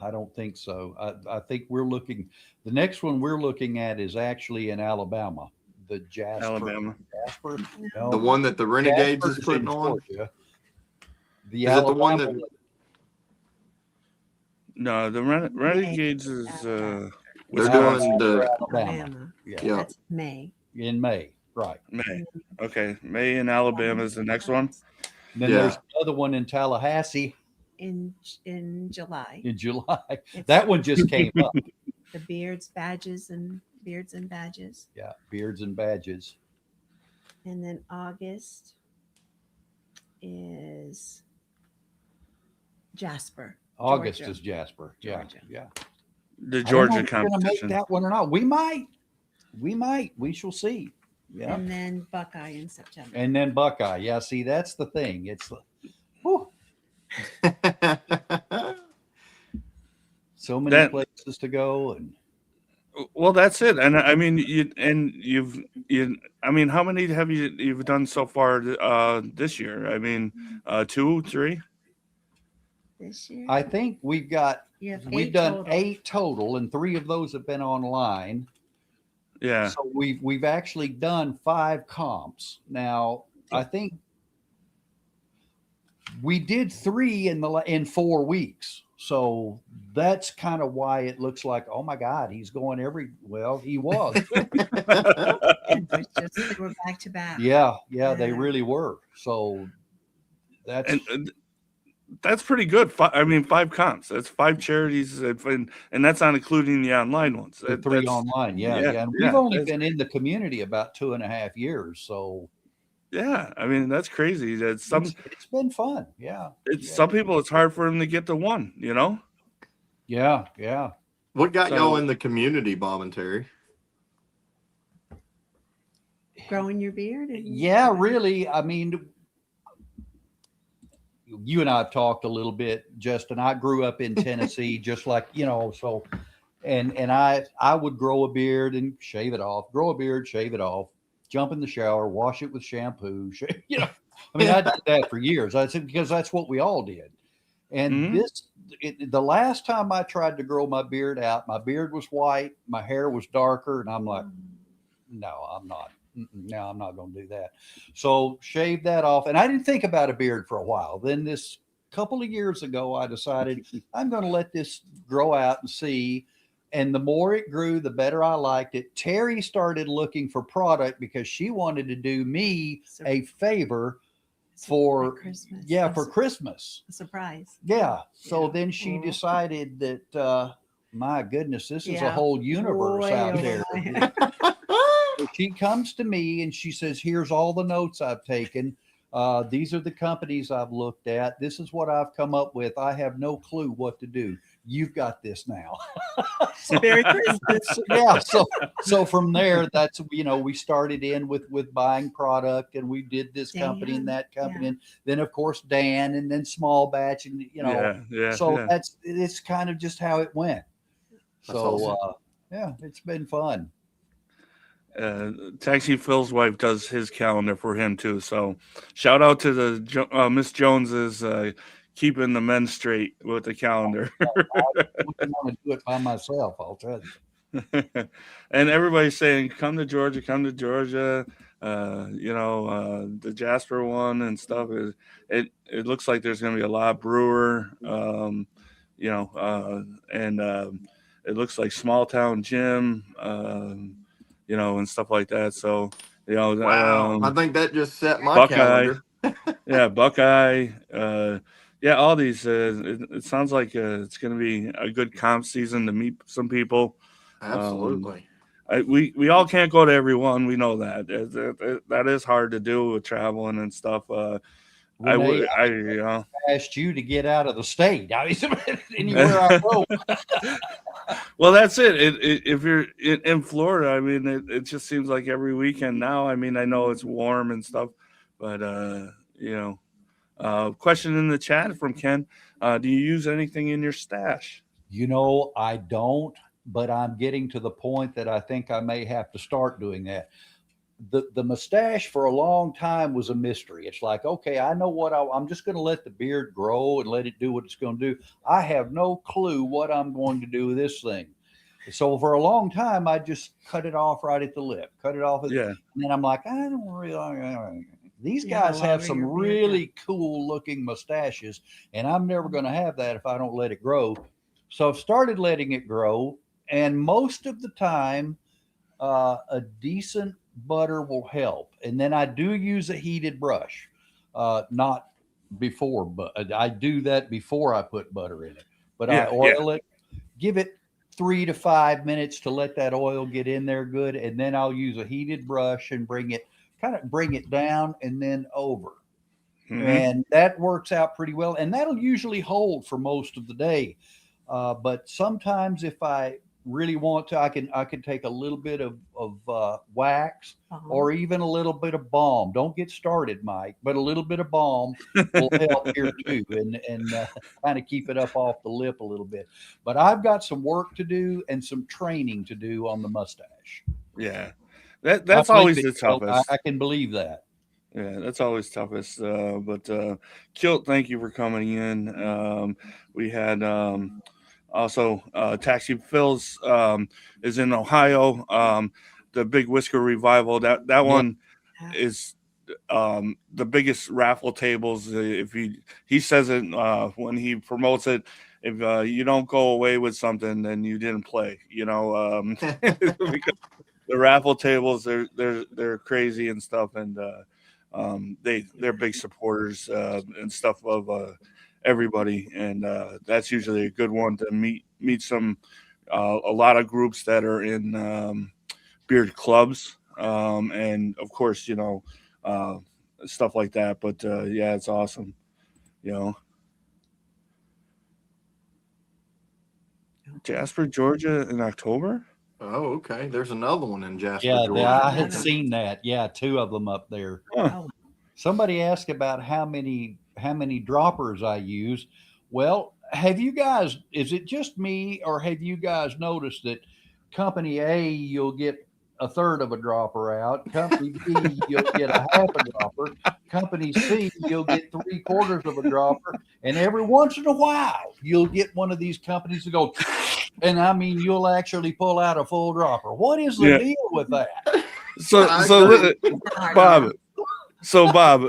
C: I don't think so. I think we're looking. The next one we're looking at is actually in Alabama. The Jasper.
A: Alabama.
C: Jasper.
B: The
C: No,
B: one that the Renegades
C: Jasper's
B: is putting
C: in
B: on.
C: Georgia. The
B: Is it the one
C: Alabama.
B: that?
A: No, the Renegades is
B: They're
A: Wisconsin.
B: doing the
D: Alabama.
C: Yeah,
B: yeah.
D: That's May.
C: in May, right?
A: May. Okay, May in Alabama is the next one.
C: And then there's another one in Tallahassee
D: in July.
C: in July.
D: It's
C: That one just came up.
D: the beards, badges, and beards and badges.
C: Yeah, beards and badges.
D: And then August is Jasper.
C: August
D: Georgia.
C: is Jasper. Yeah,
D: Georgia.
C: yeah.
A: The
C: I don't know
A: Georgia
C: if we're gonna make
A: competition.
C: that one or not. We might. We might. We shall see. Yeah.
D: And then Buckeye in September.
C: And then Buckeye. Yeah, see, that's the thing. It's whew, so many
A: That-
C: places to go, and
A: Well, that's it. And I mean, I mean, how many have you've done so far this year? I mean, 2, 3.
D: This year,
C: I think we've
D: eight
C: done
D: total.
C: 8 total, and 3 of those have been online.
A: Yeah.
C: So we've actually done 5 comps. Now, I think we did 3 in 4 weeks. So that's kind of why it looks like, oh my God, he's going well, he was.
D: And they were back to back.
C: yeah, they really were. So that's
A: And that's pretty good. I mean, 5 comps. That's 5 charities, and that's not including the online ones.
C: the 3
A: That's-
C: online. Yeah.
A: yeah,
C: And
A: yeah,
C: we've only
A: that's-
C: been in the community about 2.5 years. So
A: Yeah, I mean, that's crazy. That
C: it's been fun. Yeah.
A: some people, it's hard for them to get to 1. You know.
C: Yeah.
B: What got
A: So-
B: y'all in the community, Bob and Terry?
D: Growing your beard. And
C: Yeah, really. I mean, you and I have talked a little bit, Justin. I grew up in Tennessee, just like, so and I would grow a beard and shave it off, grow a beard, shave it off, jump in the shower, wash it with shampoo. I mean, I did that for years. I said, because that's what we all did. And
A: Mhm.
C: the last time I tried to grow my beard out, my beard was white, my hair was darker, and I'm like, no, I'm not. No, I'm not going to do that. So shave that off. And I didn't think about a beard for a while. Then this couple of years ago, I decided I'm going to let this grow out and see. And the more it grew, the better I liked it. Terry started looking for product because she wanted to do me a favor for
D: Christmas.
C: for Christmas.
D: A surprise.
C: Yeah. So
D: Yeah.
C: then she
D: Mhm.
C: decided that, my goodness, this is a
D: Yeah.
C: whole universe
D: Way
C: out
D: over
C: there.
D: my-
C: So she comes to me and she says, here's all the notes I've taken. These are the companies I've looked at. This is what I've come up with. I have no clue what to do. You've got this now.
D: Merry Christmas.
C: So from there, that's, we started in with buying product, and we did this company and
D: Dan,
C: that company. And then of course, Dan, and then small batch, and
A: Yeah.
C: so
A: yeah.
C: it's kind of just how it went.
B: That's
C: So
B: awesome.
C: it's been fun.
A: Taxi Phil's wife does his calendar for him too. So shout out to the Miss Joneses keeping the men straight with the calendar.
C: I wouldn't want to do it by myself, I'll tell you.
A: And everybody's saying, come to Georgia, come to Georgia. The Jasper one and stuff. It looks like there's going to be a lot of brewer, and it looks like small town gym, and stuff like that. So,
B: Wow, I think that just set my
A: Buckeye.
B: calendar.
A: yeah, Buckeye, all these. It sounds like it's going to be a good comp season to meet some people.
B: Absolutely.
A: We all can't go to every one. We know that that is hard to do with traveling and stuff.
C: Renee, I asked you to get out of the state. I mean, anywhere I go.
A: Well, that's it. If you're in Florida, I mean, it just seems like every weekend now. I mean, I know it's warm and stuff, but question in the chat from Ken: do you use anything in your stash?
C: I don't, but I'm getting to the point that I think I may have to start doing that. the mustache for a long time was a mystery. It's like, okay, I know what I'm just going to let the beard grow and let it do what it's going to do. I have no clue what I'm going to do with this thing. So for a long time, I just cut it off right at the lip, cut it off.
A: Yeah.
C: And then I'm like, I don't really. These
D: Yeah,
C: guys
D: the
C: have
D: longer
C: some
D: your beard
C: really cool looking mustaches, and I'm never going to have that if I don't let it grow. So I've started letting it grow, and most of the time, a decent butter will help. And then I do use a heated brush, not before, but I do that before I put butter in it. But I
A: Yeah. Yeah.
C: oil it, give it 3 to 5 minutes to let that oil get in there good, and then I'll use a heated brush and bring it down and then over.
A: Hmm.
C: And that works out pretty well. And that'll usually hold for most of the day. But sometimes if I really want to, I can take a little bit of wax
D: Uh-huh.
C: or even a little bit of balm. Don't get started, Mike, but a little bit of balm will help here too, and kind of keep it up off the lip a little bit. But I've got some work to do and some training to do on the mustache.
A: Yeah.
C: I
A: That's
C: believe
A: always
C: it,
A: the
C: Phil.
A: toughest.
C: I can believe that.
A: Yeah, that's always toughest. But Kilt, thank you for coming in. We had also Taxi Phil's is in Ohio. The Big Whisker Revival. That
C: Yeah.
A: one is the biggest raffle tables. If he says it when he promotes it, if you don't go away with something, then you didn't play. Because the raffle tables they're crazy and stuff, and they're big supporters and stuff of everybody, and that's usually a good one to meet some a lot of groups that are in beard clubs, and of course uh, stuff like that. But yeah, it's awesome, you know. Jasper, Georgia, in October.
B: Oh, okay. There's another one in Jasper,
C: Yeah,
B: Georgia.
C: I had
D: Another.
C: seen that. Yeah, two of them up there.
A: Huh.
D: Oh,
C: Somebody asked about how many droppers I use. Well, have you guys? Is it just me, or have you guys noticed that Company A you'll get a third of a dropper out, Company B you'll get a half a dropper, Company C you'll get 3/4 of a dropper, and every once in a while you'll get one of these companies to go, and I mean you'll actually pull out a full dropper. What is the
A: Yeah.
C: deal with that?
A: So
B: I
A: so
B: agree.
D: hard to
A: Bob.
D: know.
A: So Bob,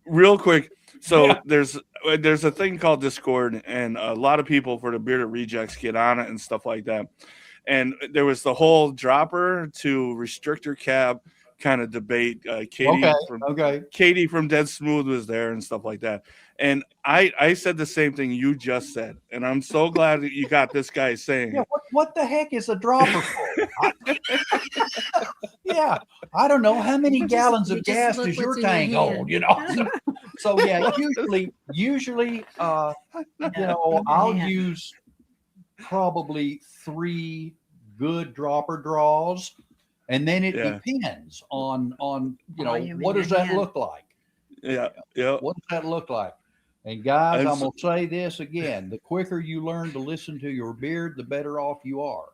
A: real quick. So
C: Yeah.
A: there's a thing called Discord, and a lot of people for the Bearded Rejects get on it and stuff like that. And there was the whole dropper to restrictor cap kind of debate.
C: Okay, okay.
A: Katie from Dead Smooth was there and stuff like that. And I said the same thing you just said, and I'm so glad that you got this guy saying
C: Yeah,
A: it.
C: what the heck is a dropper for? Yeah, I don't know how many
D: You
C: gallons
D: you
C: of gas
D: look
C: does your
D: what's in your
C: tank hold,
D: hand.
C: So yeah, usually
D: In your
C: I'll
D: hand.
C: use probably 3 good dropper draws, and then it
A: Yeah,
C: depends on
D: Volume in
C: what does
D: your
C: that
D: hand.
C: look like?
A: yeah, yeah.
C: What does that look like? And guys,
A: And
C: I'm
A: so,
C: gonna say this again: the quicker you learn to listen to your beard, the better off you are.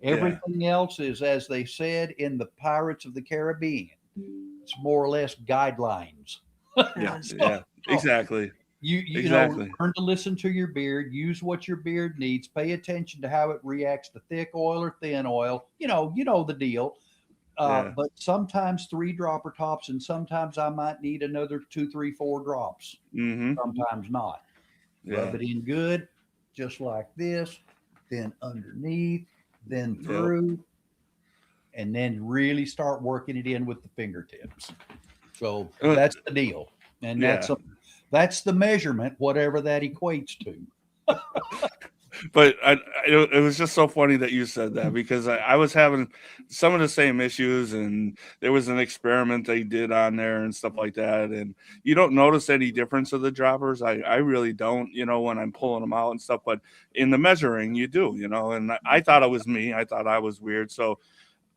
A: yeah,
C: Everything else is, as they said in the Pirates of the Caribbean, it's more or less guidelines.
B: Yeah.
A: yeah.
C: So
A: Exactly,
C: you
A: exactly.
C: learn to listen to your beard, use what your beard needs, pay attention to how it reacts to thick oil or thin oil. You know the deal.
A: Yeah.
C: But sometimes 3 dropper tops, and sometimes I might need another 2, 3, 4 drops.
A: Mm-hmm.
C: Sometimes not. Rub
A: Yeah.
C: it in good, just like this, then underneath, then
A: Yep.
C: through, and then really start working it in with the fingertips. So
A: Uh,
C: that's the deal, and
A: yeah.
C: that's the measurement, whatever that equates to.
A: But it was just so funny that you said that, because I was having some of the same issues, and there was an experiment they did on there and stuff like that. And you don't notice any difference of the droppers. I really don't, when I'm pulling them out and stuff. But in the measuring, you do, and I thought it was me. I thought I was weird. So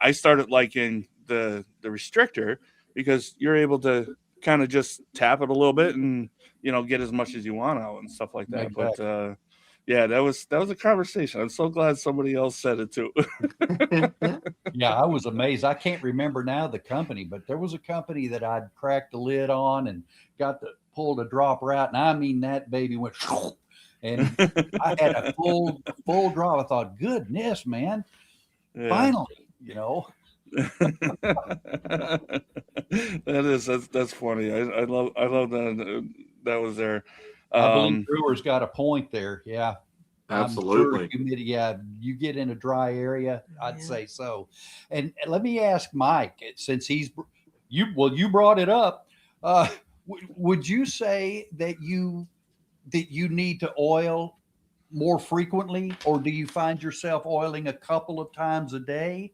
A: I started liking the restrictor, because you're able to kind of just tap it a little bit and get as much as you want out and stuff like that. But
C: Exactly.
A: Yeah, that was a conversation. I'm so glad somebody else said it too.
C: Yeah, I was amazed. I can't remember now the company, but there was a company that I'd cracked the lid on and got the pulled a dropper out, and I mean that baby went, and I had a full drop. I thought, goodness, man,
A: Yeah.
C: finally,
A: That's funny. I love that that was there.
C: I believe Brewer's got a point there. Yeah. I'm sure
B: Absolutely.
C: humidity. Yeah, you get in a dry area, I'd
D: Yeah.
C: say so. And let me ask Mike, since you brought it up. Would you say that you need to oil more frequently, or do you find yourself oiling a couple of times a day,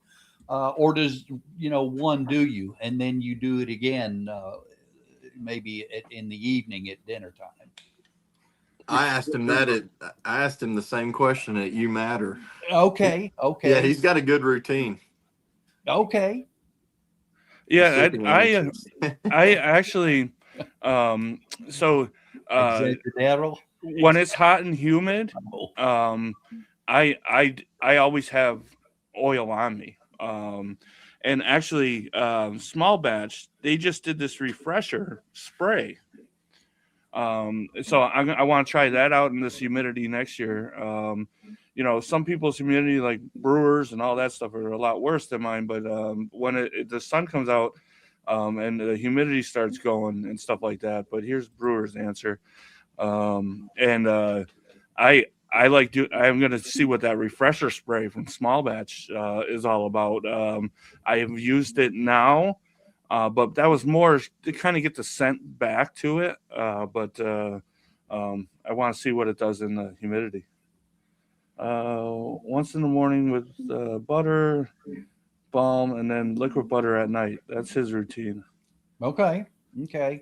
C: or does one do you, and then you do it again, maybe in the evening at dinner time?
B: I asked him I asked him the same question at You Matter.
C: Okay.
B: Yeah, he's got a good routine.
C: Okay.
A: Yeah,
B: Shipping answers.
A: I actually, so
C: Exaggerado.
A: when it's hot and humid, I always have oil on me. And actually, small batch, they just did this refresher spray. So I want to try that out in this humidity next year. Some people's humidity, like brewers and all that stuff, are a lot worse than mine. But when the sun comes out and the humidity starts going and stuff like that. But here's brewer's answer. And I I'm going to see what that refresher spray from small batch is all about. I have used it now. But that was more to kind of get the scent back to it. But I want to see what it does in the humidity. Once in the morning with butter, balm, and then liquid butter at night. That's his routine.
C: Okay. Yeah.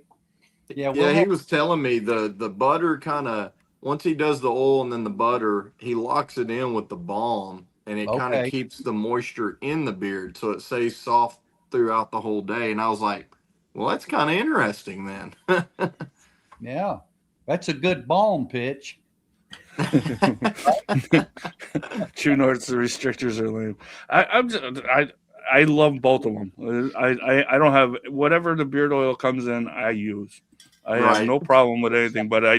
B: Yeah, he was telling me the butter kind of, once he does the oil and then the butter, he locks it in with the balm, and it kind of
C: Okay.
B: keeps the moisture in the beard, so it stays soft throughout the whole day. And I was like, well, that's kind of interesting, then.
C: Yeah, that's a good balm pitch.
A: True North's the restrictors are lame. I love both of them. I don't have whatever the beard oil comes in. I use. I have no problem with anything, but I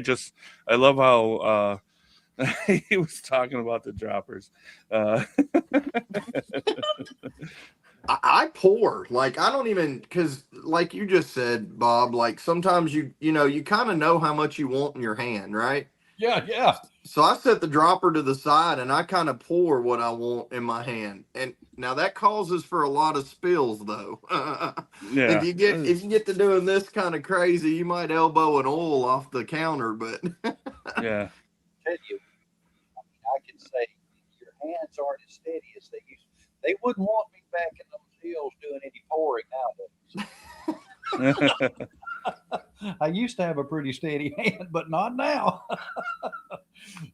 A: love how he was talking about the droppers.
B: I pour, like, I don't even, because like you just said, Bob, like sometimes you kind of know how much you want in your hand, right?
C: Yeah.
B: So I set the dropper to the side and I kind of pour what I want in my hand. And now that causes for a lot of spills, though.
A: Yeah.
B: If you get to doing this kind of crazy, you might elbow an oil off the counter, but
A: Yeah.
C: Tell you, I can say your hands aren't as steady as they used. They wouldn't want me back in those hills doing any pouring nowadays. I used to have a pretty steady hand, but not now.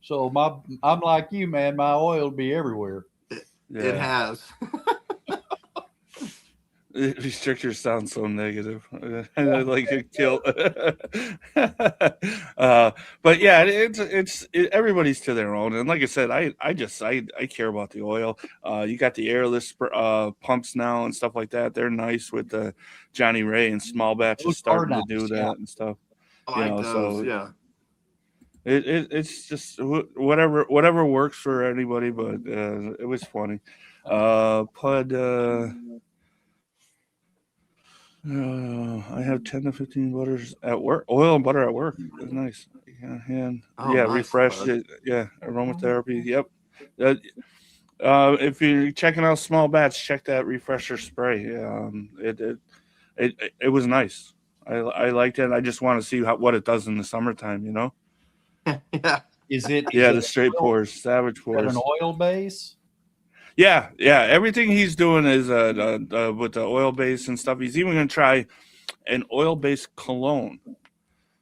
C: So I'm like you, man. My oil will be everywhere.
B: It has.
A: Restrictors sound so negative. I like it kill. But yeah, it's everybody's to their own. And like I said, I care about the oil. You got the airless pumps now and stuff like that. They're nice with the Johnny Ray and small batches starting to do that and stuff.
B: Yeah.
A: It's just whatever works for anybody. But it was funny. I have 10 to 15 butters at work. Oil and butter at work. That's nice.
B: Nice,
A: refresh
B: bud.
A: it. Yeah, aromatherapy. Yep. If you're checking out small batch, check that refresher spray. It was nice. I liked it. I just want to see what it does in the summertime.
B: Yeah.
C: Is it?
A: The straight pours, savage pours.
C: An oil base?
A: Yeah. Everything he's doing is with the oil base and stuff. He's even going to try an oil-based cologne.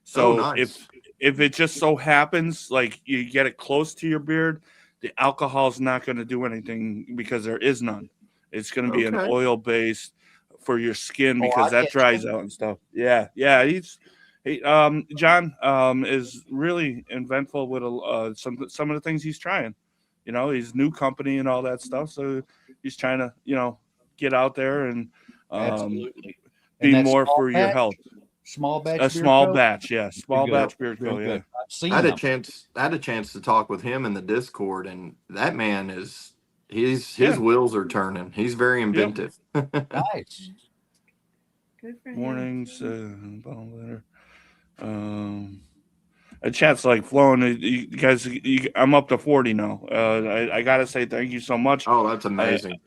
A: So
B: nice.
A: if it just so happens, like you get it close to your beard, the alcohol's not going to do anything because there is none. It's going to be an oil-based for your skin because that dries out and stuff. Yeah. Hey, John is really inventful with some of the things he's trying. You know, he's new company and all that stuff, so he's trying to get out there and um,
C: Absolutely. And
A: be
C: that's
A: more for your health.
C: small
A: A
C: batch beer
A: small
C: co.
A: batch, yeah,
C: Very
A: small
C: good.
A: batch beer
C: Very
A: co. Yeah,
C: good. I've seen
B: I had a
C: them.
B: chance. I had a chance to talk with him in the Discord, and that man is his
A: yeah.
B: wheels are turning. He's very
A: Yep.
B: inventive.
C: Nice.
D: Good for him.
A: Mornings, bottle letter. Um, the chat's like flowing. You guys, I'm up to 40 now. I gotta say thank you so much.
B: Oh, that's
A: I,
B: amazing.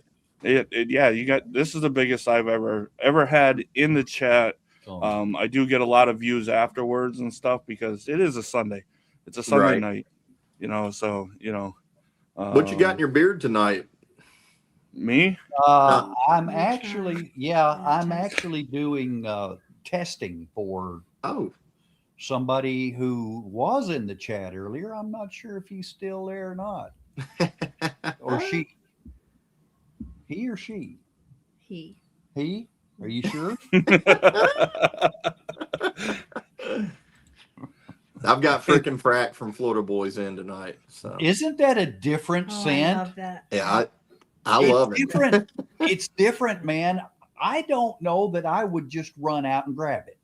A: yeah, you got this is the biggest I've ever had in the chat.
C: Oh,
A: I do get a lot of views afterwards and stuff because it is a Sunday. It's a Sunday
B: Right.
A: night, so
B: What you got in your beard tonight?
A: me.
C: I'm
D: Let me
C: actually, I'm actually doing testing for
B: Oh,
C: somebody who was in the chat earlier. I'm not sure if he's still there or not, or she, he or she,
D: He.
C: he. Are you sure?
B: I've got freaking Frack from Florida Boys in tonight. So
C: Isn't that a different
D: Oh, I
C: scent?
D: love that.
B: yeah, I
C: It's
B: love it.
C: different. It's different, man. I don't know that I would just run out and grab it.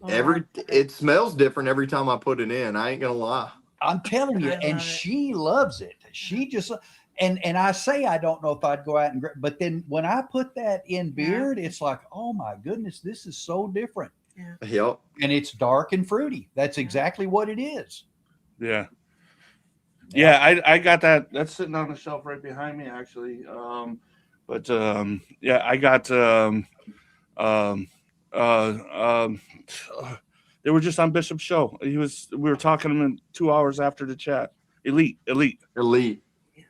D: Oh, I love
B: It smells different every time I put it in. I ain't gonna lie.
C: I'm telling you,
D: I
C: and
D: love it.
C: she loves it. She just and I say I don't know if I'd go out and grab, but then when I put that in beard, it's like, oh my goodness, this is so different,
B: Yep.
C: and it's dark and fruity. That's exactly what it is.
A: Yeah. Yeah, I got that. That's sitting on the shelf right behind me, actually. But yeah, I got um, uh, um, they were just on Bishop's show. We were talking to him 2 hours after the chat. Elite.
B: Elite.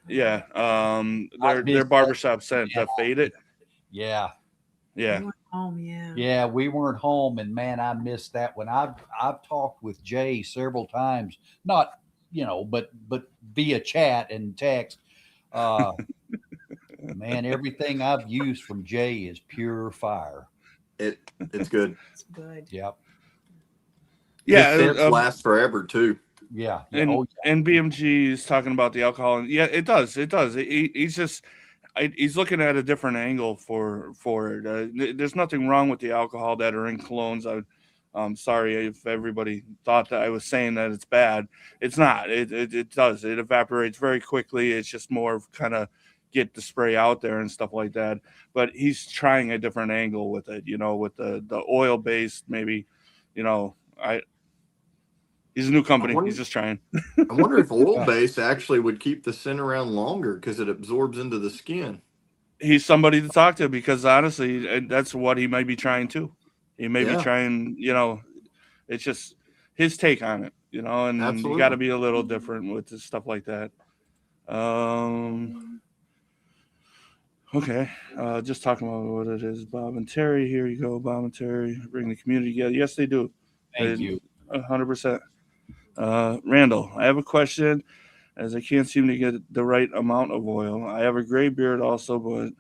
A: Yeah.
C: I
A: Their
C: missed that.
A: barbershop sent to fade it.
C: Yeah,
A: Yeah.
D: You went home, yeah.
C: yeah, we weren't home, and man, I missed that one. I've talked with Jay several times, not but via chat and text. Uh, man, everything I've used from Jay is pure fire.
B: It's good.
D: It's good.
C: Yep.
B: His
A: Yeah.
B: scents last forever too.
C: Yeah.
A: And
C: Oh,
A: and BMG is talking about the alcohol, and yeah, it does. He's just he's looking at a different angle for it. There's nothing wrong with the alcohol that are in colognes. I'm sorry if everybody thought that I was saying that it's bad. It's not. It does. It evaporates very quickly. It's just more of kind of get the spray out there and stuff like that. But he's trying a different angle with it. With the oil based maybe. I He's a new company. He's just trying.
B: I wonder if oil base actually would keep the scent around longer because it absorbs into the skin.
A: He's somebody to talk to because honestly, that's what he might be trying to. He may be trying, it's just his take on it, and
B: Absolutely.
A: you got to be a little different with this stuff like that. Okay. Just talking about what it is. Bob and Terry. Here you go. Bob and Terry bring the community together. Yes, they do.
C: thank you.
A: 100%. Randall, I have a question as I can't seem to get the right amount of oil. I have a gray beard also, but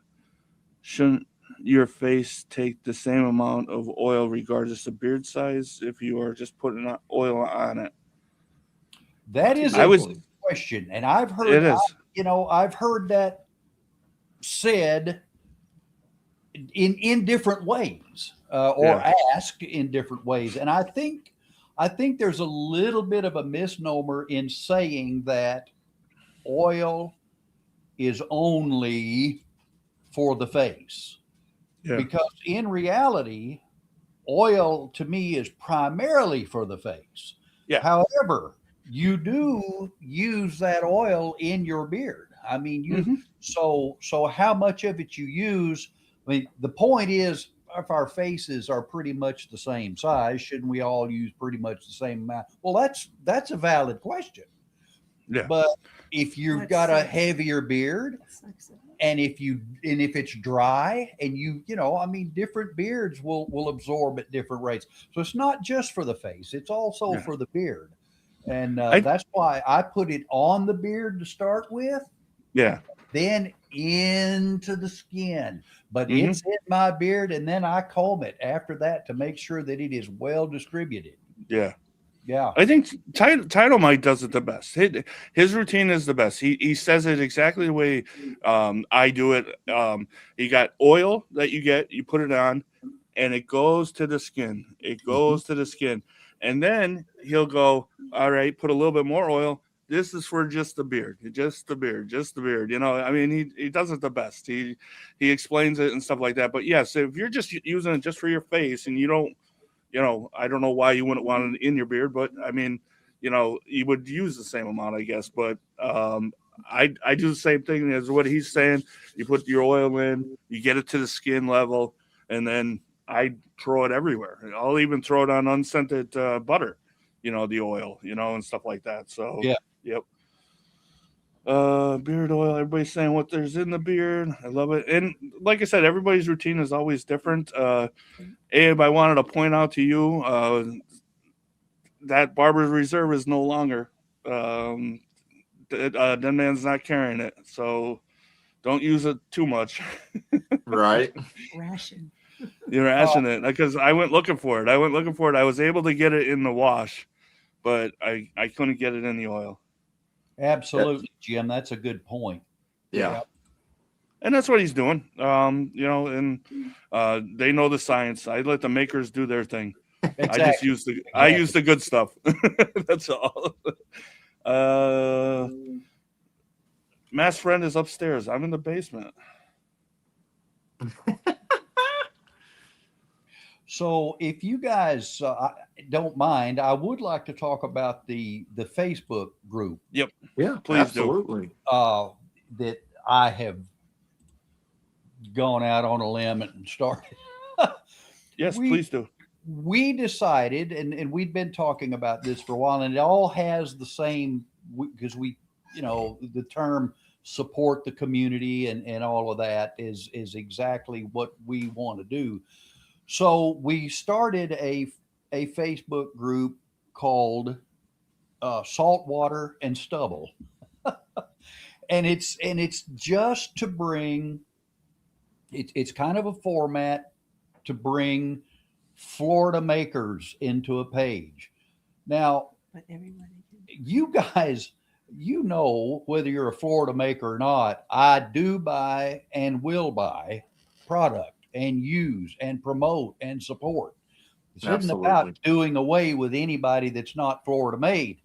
A: shouldn't your face take the same amount of oil regardless of beard size if you are just putting oil on it?
C: That is a good question, and I've heard
A: it is.
C: I've heard that said in different ways or asked in different ways, and I think there's a little bit of a misnomer in saying that oil is only for the face.
A: Yeah.
C: Because in reality, oil to me is primarily for the face.
A: Yeah.
C: However, you do use that oil in your beard. I mean, so how much of it you use? I mean, the point is, if our faces are pretty much the same size, shouldn't we all use pretty much the same amount? Well, that's a valid question.
A: Yeah.
C: But if you've got a heavier beard, and if it's dry, and different beards will absorb at different rates. So it's not just for the face; it's also for the beard, and that's why I put it on the beard to start with.
A: Yeah.
C: then into the skin. But
A: Mhm.
C: it's in my beard, and then I comb it after that to make sure that it is well distributed.
A: Yeah.
C: Yeah.
A: I think Title Mike does it the best. His routine is the best. He says it exactly the way I do it. You got oil that you put it on, and it goes to the skin. It goes to the skin, and then he'll go, all right, put a little bit more oil. This is for just the beard, just the beard, just the beard. You know, I mean, he does it the best. He explains it and stuff like that. But yes, if you're just using it just for your face and you don't, you know, I don't know why you wouldn't want it in your beard, but I mean, you know, you would use the same amount, I guess. But I do the same thing as what he's saying. You put your oil in, you get it to the skin level, and then I throw it everywhere. I'll even throw it on unscented butter, you know, the oil, you know, and stuff like that. So,
C: Yeah.
A: yep. Beard oil, everybody's saying what there's in the beard. I love it. And like I said, everybody's routine is always different. Abe, I wanted to point out to you that Barber's Reserve is no longer. That man's not carrying it, so don't use it too much.
B: Right.
D: Ration.
A: You're ashing it because I went looking for it. I was able to get it in the wash, but I couldn't get it in the oil.
C: Absolutely, Jim. That's a good point.
B: Yeah.
A: And that's what he's doing. You know, and they know the science. I let the makers do their thing.
C: Exactly.
A: I use the good stuff. That's all. Mass friend is upstairs. I'm in the basement.
C: So, if you guys don't mind, I would like to talk about the Facebook group
B: Yeah.
A: Please
B: absolutely.
C: that I have gone out on a limb and started.
A: Yes,
C: We-
A: please do.
C: We decided, and we'd been talking about this for a while, and it all has the same, because we, you know, the term support the community and all of that is exactly what we want to do. So we started a Facebook group called Saltwater and Stubble, and it's just to bring it's kind of a format to bring Florida makers into a page. Now,
D: But everybody can.
C: you guys, you know, whether you're a Florida maker or not, I do buy and will buy product and use and promote and support. This isn't about
B: Absolutely.
C: doing away with anybody that's not Florida made.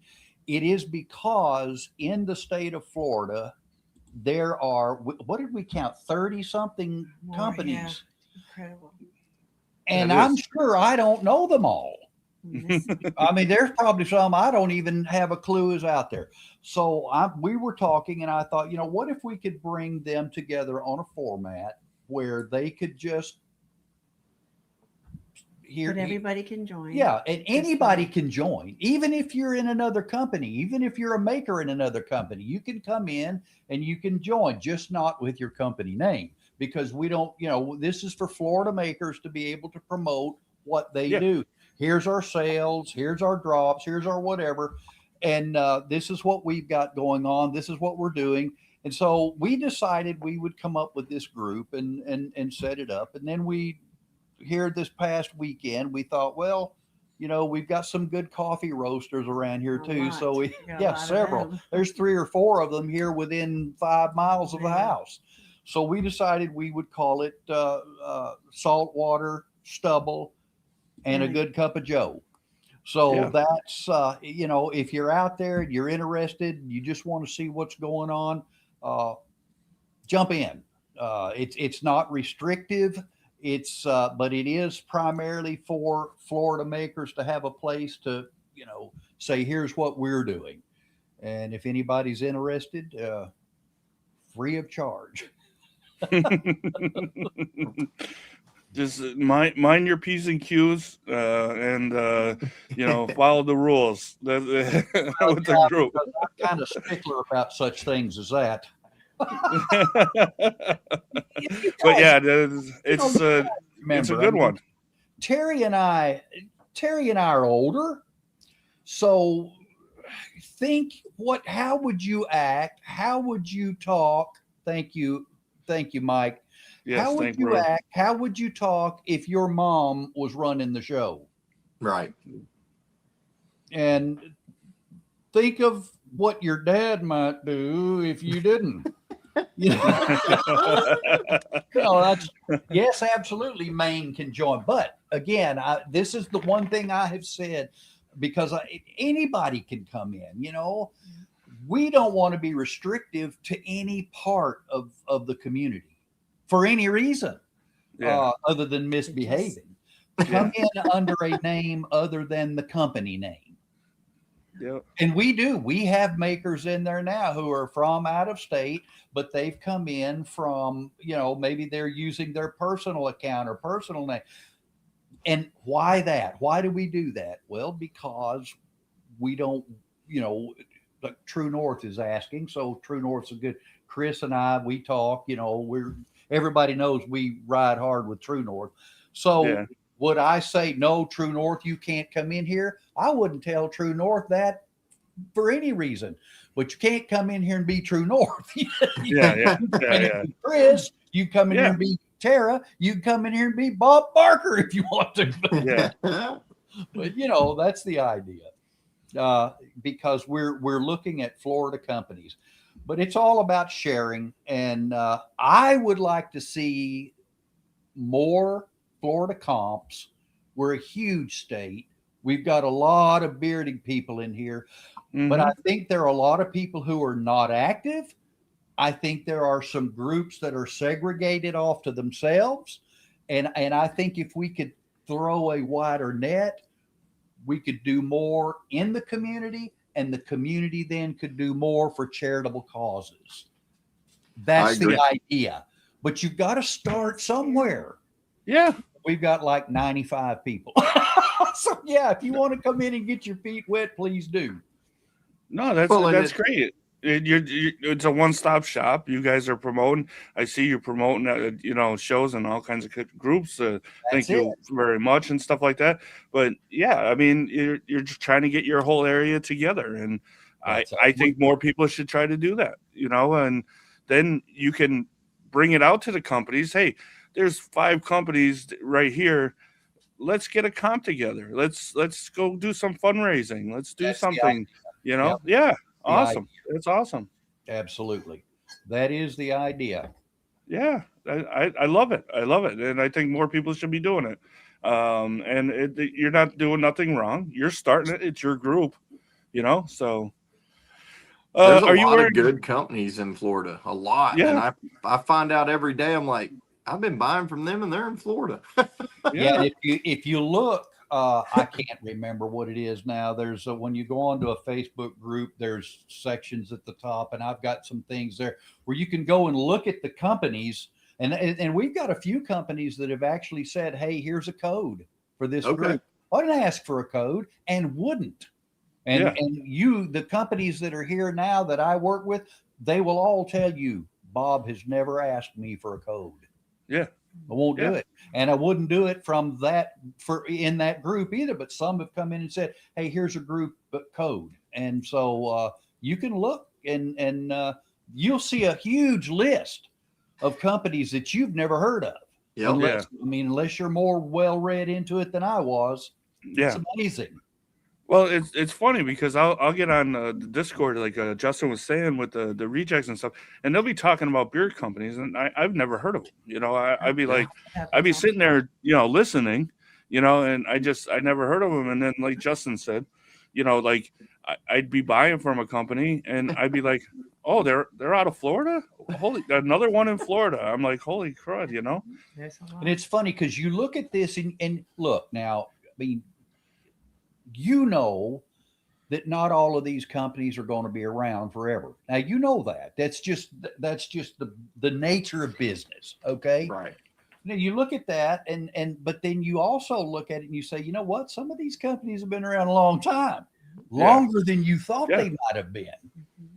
C: It is because in the state of Florida, there are, what did we count? 30 something
D: More,
C: companies.
D: yeah. Incredible.
C: And
A: It
C: I'm
A: is.
C: sure I don't know them all.
D: This-
C: I mean, there's probably some I don't even have a clue is out there. So we were talking, and I thought, you know, what if we could bring them together on a format where they could just hear.
D: But everybody can join.
C: Yeah, and anybody
D: fine.
C: can join, even if you're in another company, even if you're a maker in another company, you can come in and you can join, just not with your company name, because we don't, you know, this is for Florida makers to be able to promote what they
A: Yeah.
C: do. Here's our sales, here's our drops, here's our whatever. And this is what we've got going on. This is what we're doing. And so we decided we would come up with this group and set it up. And then we, here this past weekend, we thought, well, you know, we've got some good coffee roasters around here
D: A
C: too.
D: lot.
C: So we,
D: We got a
C: yeah,
D: lot of
C: several.
D: them.
C: There's 3 or 4 of them here within 5 miles of the
D: Yeah.
C: house. So we decided we would call it Saltwater, Stubble, and a
D: Right.
C: good cup of Joe. So
A: Yeah.
C: that's, you know, if you're out there and you're interested, you just want to see what's going on, jump in. It's not restrictive. It's, but it is primarily for Florida makers to have a place to, you know, say, here's what we're doing. And if anybody's interested, free of charge.
A: Just mind your P's and Q's, and you know, follow the rules with the group.
C: Because I'm kind of stickler about such things as that.
A: But yeah, it's a
C: Remember,
A: good one.
C: Terry and I are older, so think how would you act? How would you talk Thank you, Mike.
A: Yes,
C: How would
A: thank
C: you
A: brother.
C: act? How would you talk if your mom was running the show?
B: Right.
C: And think of what your dad might do if you didn't. You know, that's yes, absolutely. Maine can join, but again, this is the one thing I have said because anybody can come in. We don't want to be restrictive to any part of the community for any reason
A: Yeah.
C: other than misbehaving. Come in under a name other than the company name.
A: Yep.
C: And we have makers in there now who are from out of state, but they've come in from, maybe they're using their personal account or personal name. And why that? Why do we do that? Well, because we don't, like True North is asking. So True North's a good, Chris and I, we talk, everybody knows we ride hard with True North. So
A: Yeah.
C: would I say, no, True North, you can't come in here? I wouldn't tell True North that for any reason, but you can't come in here and be True North.
A: Yeah.
C: Chris, you come in here
A: Yeah.
C: and be Tara. You can come in here and be Bob Barker if you want to.
A: Yeah.
C: But that's the idea, because we're looking at Florida companies, but it's all about sharing. And I would like to see more Florida comps. We're a huge state. We've got a lot of bearded people in here. But I think there are a lot of people who are not active. I think there are some groups that are segregated off to themselves. And I think if we could throw a wider net, we could do more in the community, and the community then could do more for charitable causes. That's the idea. But you've got to start somewhere.
A: Yeah.
C: We've got like 95 people. So yeah, if you want to come in and get your feet wet, please do.
A: No, that's great. It's a one-stop shop. You guys are promoting. I see you promoting, shows and all kinds of groups. Thank you very much and stuff like that. But yeah, I mean, you're just trying to get your whole area together, and I think more people should try to do that. And then you can bring it out to the companies. Hey, there's 5 companies right here. Let's get a comp together. Let's go do some fundraising. Let's do something.
C: Yep.
A: Yeah. Awesome. That's awesome.
C: Absolutely. That is the idea.
A: Yeah. I love it. I love it. And I think more people should be doing it. And you're not doing nothing wrong. You're starting it. It's your group, so.
B: There's a lot of good companies in Florida, a lot.
A: Yeah.
B: And I find out every day, I'm like, I've been buying from them and they're in Florida.
C: Yeah. If you look, I can't remember what it is now. There's when you go onto a Facebook group, there's sections at the top, and I've got some things there where you can go and look at the companies, and we've got a few companies that have actually said, "Hey, here's a code for this group." I didn't ask for a code and wouldn't. And the companies that are here now that I work with, they will all tell you, Bob has never asked me for a code.
A: Yeah.
C: I won't do it. And I wouldn't do it in that group either. But some have come in and said, hey, here's a group code. And so you can look and you'll see a huge list of companies that you've never heard of. Unless you're more well read into it than I was.
A: Yeah.
C: It's amazing.
A: Well, it's funny because I'll get on the Discord like Justin was saying with the rejects and stuff, and they'll be talking about beer companies, and I've never heard of them. I'd be like, I'd be sitting there, listening, and I never heard of them. And then like Justin said, like I'd be buying from a company, and I'd be like, oh, they're out of Florida. Holy, another one in Florida. I'm like, holy crud,
C: And it's funny because you look at this and look now. I mean, that not all of these companies are going to be around forever. Now, that. That's just the nature of business. Okay.
B: Right.
C: Now you look at that but then you also look at it and you say, you know what? Some of these companies have been around a long time, longer than you thought they might have been.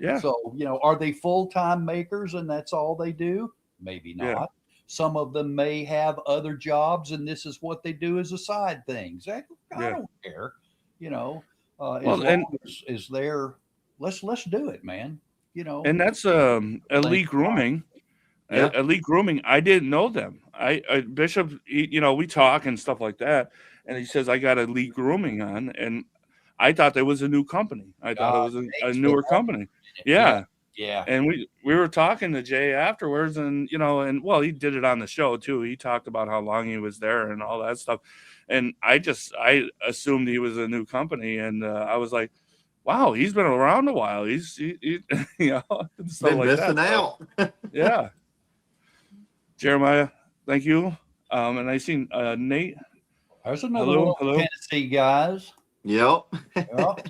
A: Yeah.
C: So, are they full-time makers and that's all they do? Maybe not. Yeah. Some of them may have other jobs and this is what they do as a side thing. I don't care. Let's do it, man.
A: And that's elite grooming.
B: Yeah.
A: Elite Grooming. I didn't know them. Bishop, we talk and stuff like that, and he says I got Elite Grooming on, and I thought that was a new company. I thought it was a newer company.
C: Yeah.
A: Yeah. And we were talking to Jay afterwards, and well, he did it on the show too. He talked about how long he was there and all that stuff, and I assumed he was a new company, and I was like, wow, he's been around a while. He's and stuff
B: Been
A: like
B: missing
A: that.
B: out.
A: Yeah. Jeremiah, thank you. And I seen Nate.
C: There's another one of Tennessee guys.
B: Yep.
C: Yep.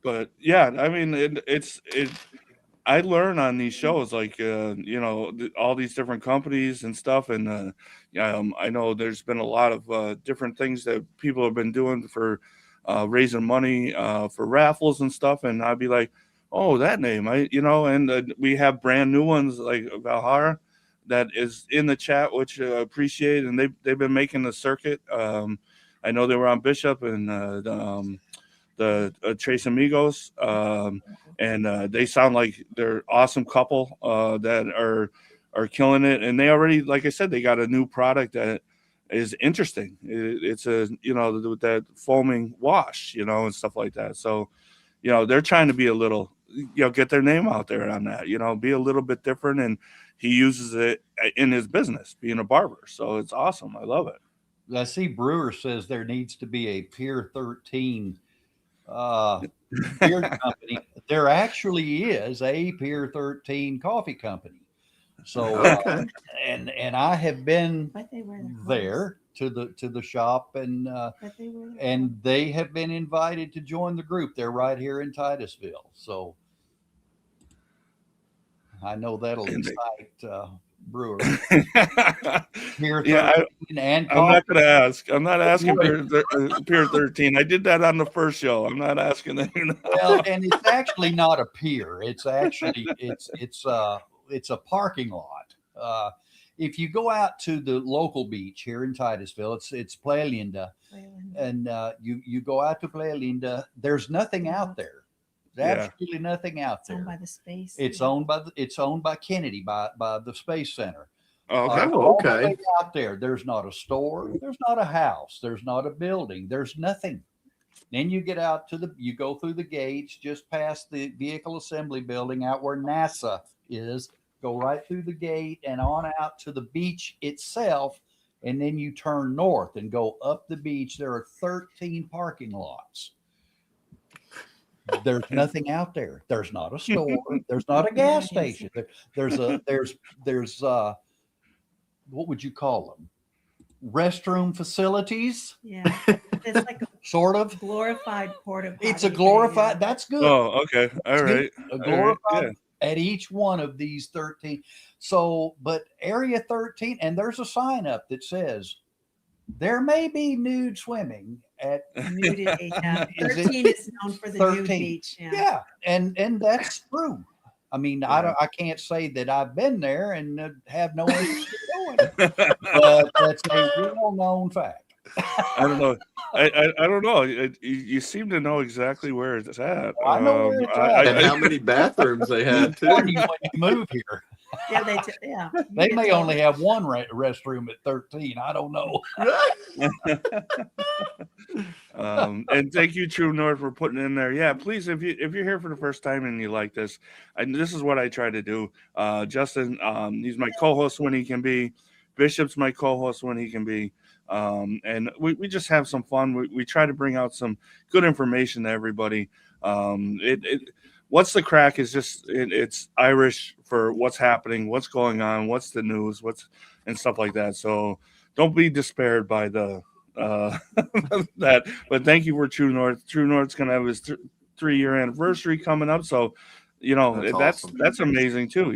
A: But yeah, I mean, I learn on these shows, like all these different companies and stuff, and I know there's been a lot of different things that people have been doing for raising money for raffles and stuff, and I'd be like, oh, that name, and we have brand new ones like Valhara that is in the chat, which I appreciate, and they've been making the circuit. I know they were on Bishop and the Trace Amigos, and they sound like they're awesome couple that are killing it, and they already, like I said, they got a new product that is interesting. It's with that foaming wash, and stuff like that. So, they're trying to be a little, get their name out there on that, be a little bit different, and he uses it in his business, being a barber. So it's awesome. I love it.
C: I see Brewer says there needs to be a Pier 13 beer company. There actually is a Pier 13 coffee company. So
B: Okay.
C: and I have been
D: But they wear the
C: there to the shop, and they have been invited to join the group. They're right here in Titusville. So I know that'll excite Brewer. Pier 13 and
A: I'm not
C: coffee.
A: going to ask. I'm not asking Pier 13. I did that on the first show. I'm not asking that.
C: Well, and it's actually not a pier. It's actually it's a parking lot. If you go out to the local beach here in Titusville, it's Playa Linda, and you go out to Playa Linda. There's nothing out there. There's absolutely nothing out there.
D: It's owned by the space.
C: It's owned by Kennedy, by the Space Center.
A: Okay.
B: Okay.
C: Out there, there's not a store. There's not a house. There's not a building. There's nothing. Then you get out you go through the gates, just past the vehicle assembly building, out where NASA is. Go right through the gate and on out to the beach itself, and then you turn north and go up the beach. There are 13 parking lots. There's nothing out there. There's not a store. There's not a gas station. There's what would you call them? Restroom facilities?
D: Yeah. It's like a
C: sort of
D: glorified porta potty.
C: It's a glorified. That's good.
A: Oh, okay. All right.
C: A glorified at each one of these 13. So, but Area 13, and there's a sign up that says there may be nude swimming at
D: nudity. Yeah. 13 is known for the
C: 13.
D: nude beach.
C: Yeah, and that's true. I mean, I can't say that I've been there and have no interest in going, but that's a real known fact.
A: I don't know. I don't know. You seem to know exactly where it's at.
C: I know where it's at.
B: And how many bathrooms they have too.
C: When you move here.
D: Yeah,
C: they may only have one restroom at 13. I don't know.
A: And thank you, True North, for putting in there. Yeah, please, if you're here for the first time and you like this, and this is what I try to do. Justin, he's my co-host when he can be. Bishop's my co-host when he can be. And we just have some fun. We try to bring out some good information to everybody. What's the crack is just it's Irish for what's happening, what's going on, what's the news, and stuff like that. So don't be despaired by the that. But thank you for True North. True North's gonna have his 3-year anniversary coming up. So that's awesome. That's amazing too.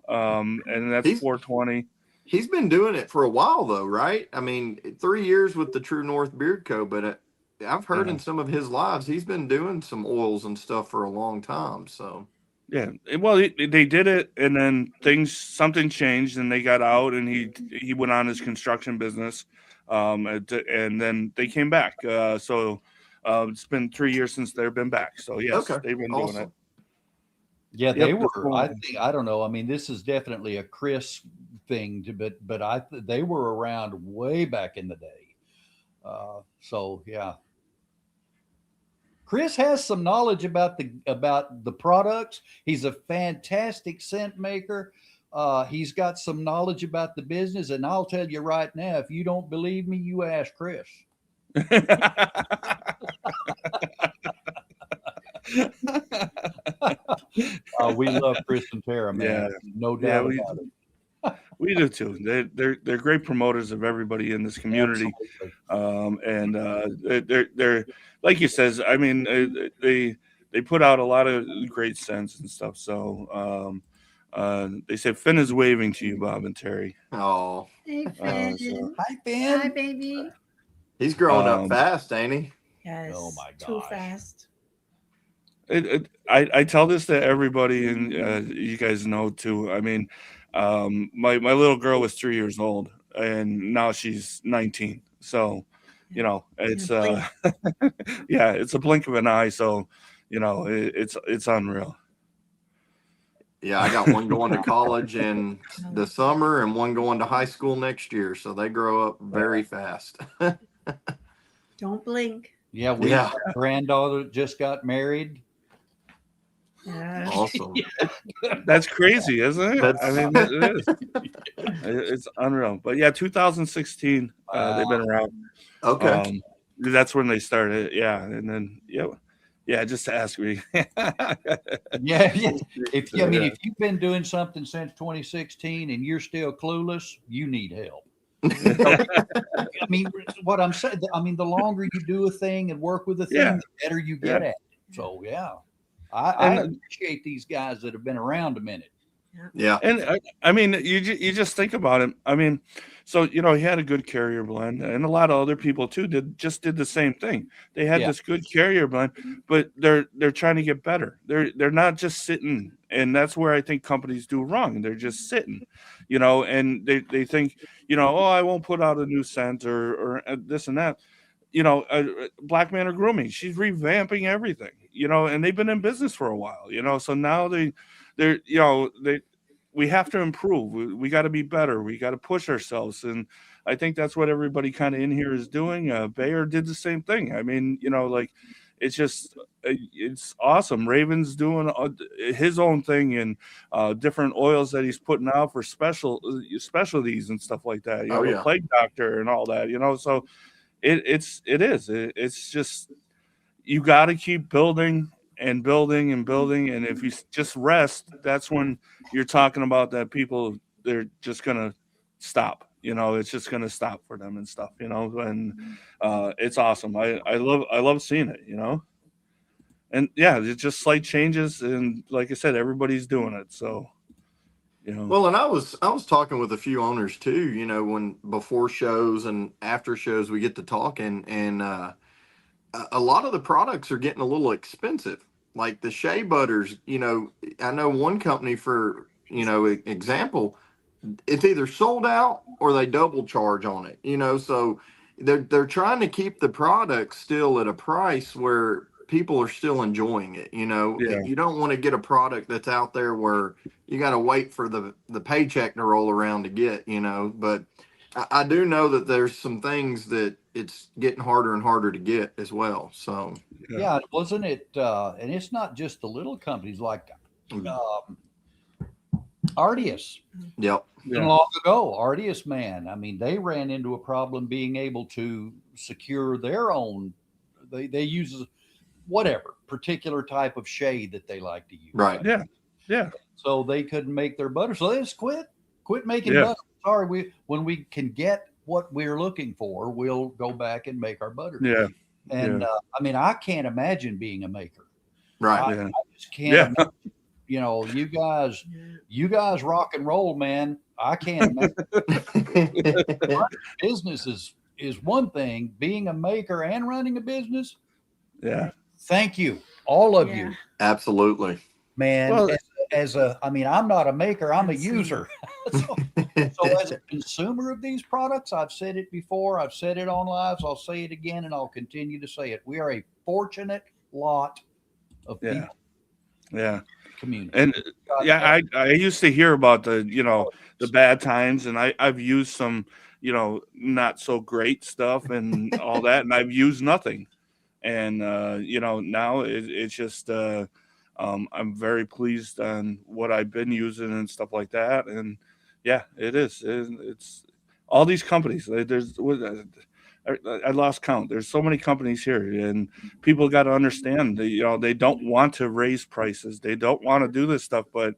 A: And that's 420.
B: He's been doing it for a while though, right? I mean, 3 years with the True North Beard Co. But I've heard in some of his lives he's been doing some oils and stuff for a long time. So
A: yeah, well, they did it, and then something changed, and they got out, and he went on his construction business, and then they came back. So it's been 3 years since they've been back. So yes, they've been doing it.
C: Yeah, they
A: Yep, that's
C: were.
A: cool.
C: I don't know. I mean, this is definitely a Chris thing, but they were around way back in the day. So yeah, Chris has some knowledge about the products. He's a fantastic scent maker. He's got some knowledge about the business, and I'll tell you right now, if you don't believe me, you ask Chris. We love Chris and Tara, man.
A: Yeah,
C: No
A: yeah,
C: doubt about it.
A: we do too. They're great promoters of everybody in this community,
C: Absolutely.
A: and they're like you says. I mean, they put out a lot of great scents and stuff. So they said Finn is waving to you, Bob and Terry.
B: Oh,
D: Hey,
A: So
D: Finn.
C: Hi,
D: Hi,
C: Ben.
D: baby.
B: he's growing up
A: um,
B: fast, ain't he?
D: Yes.
C: Oh my
D: Too
C: gosh.
D: fast.
A: I tell this to everybody, and you guys know too. I mean, my little girl was 3 years old, and now she's 19. So, you know,
D: In a
A: it's
D: blink.
A: yeah, it's a blink of an eye. So, you know, it's unreal.
B: Yeah, I got one going to college in the summer and one going to high school next year. So they grow up very fast.
D: Don't blink.
C: Yeah, we
B: Yeah.
C: our granddaughter just got married.
D: Yeah.
B: Awesome.
A: That's crazy, isn't it? I
B: That's
A: mean, it is. It's unreal. But yeah, 2016, they've been around.
B: okay.
A: That's when they started. Yeah, and then yeah, just to ask me.
C: Yeah, yeah. If you've been doing something since 2016 and you're still clueless, you need help. I mean, what I'm saying, I mean, the longer you do a thing and work with a thing,
A: Yeah.
C: the better you get
A: Yeah.
C: at it. So yeah, I
A: And
C: appreciate these guys that have been around a minute.
B: Yeah.
A: And I mean, you just think about it. I mean, so you know, he had a good carrier blend, and a lot of other people too did the same thing. They had
C: Yeah.
A: this good carrier blend, but they're trying to get better. They're not just sitting, and that's where I think companies do wrong. They're just sitting, you know, and they think, you know, oh, I won't put out a new scent or this and that. You know, Black Man or Grooming, she's revamping everything, you know, and they've been in business for a while, you know, so now they're you know we have to improve. We got to be better. We got to push ourselves, and I think that's what everybody kind of in here is doing. Bayer did the same thing. I mean, you know, like it's just it's awesome. Raven's doing his own thing and different oils that he's putting out for specialties and stuff like that. You
B: Oh,
A: know, the
B: yeah.
A: plague doctor and all that. You know, so it's just you got to keep building and building and building, and if you just rest, that's when you're talking about that people they're just gonna stop, you know, it's just gonna stop for them and stuff, you know, and it's awesome. I love seeing it, you know, and yeah, it's just slight changes, and like I said, everybody's doing it, so you know.
B: Well, and I was talking with a few owners too, you know, when before shows and after shows we get to talking, and a lot of the products are getting a little expensive. Like the shea butters, you know, I know one company for, you know, example, it's either sold out or they double charge on it, you know, so they're trying to keep the product still at a price where people are still enjoying it, you know.
A: Yeah.
B: You don't want to get a product that's out there where you got to wait for the paycheck to roll around to get, you know, but I do know that there's some things that it's getting harder and harder to get as well. So
C: Yeah, wasn't it? And it's not just the little companies like Artius.
B: yep.
C: Not long ago, Artius, man, I mean, they ran into a problem being able to secure their own. They use whatever particular type of shade that they like to use.
B: Right.
A: Yeah.
C: So they couldn't make their butter, so they just quit making
A: Yeah.
C: butter. Sorry, when we can get what we're looking for, we'll go back and make our butter.
A: Yeah.
C: And I mean, I can't imagine being a maker.
B: Right.
A: Yeah.
C: I just can't imagine. You know, you guys rock and roll, man. I can't imagine. Business is one thing. Being a maker and running a business,
A: Yeah.
C: thank you, all of you,
B: Absolutely.
C: man.
A: Well,
C: I mean, I'm not a maker, I'm a user. So as a consumer of these products, I've said it before, I've said it on lives, I'll say it again, and I'll continue to say it. We are a fortunate lot of people.
A: Yeah.
C: community.
A: And yeah, I used to hear about the, the bad times, and I've used some, not so great stuff and all that, and I've used nothing. And now it's just I'm very pleased on what I've been using and stuff like that. And yeah, it is. It's all these companies. I lost count. There's so many companies here, and people got to understand that they don't want to raise prices. They don't want to do this stuff. But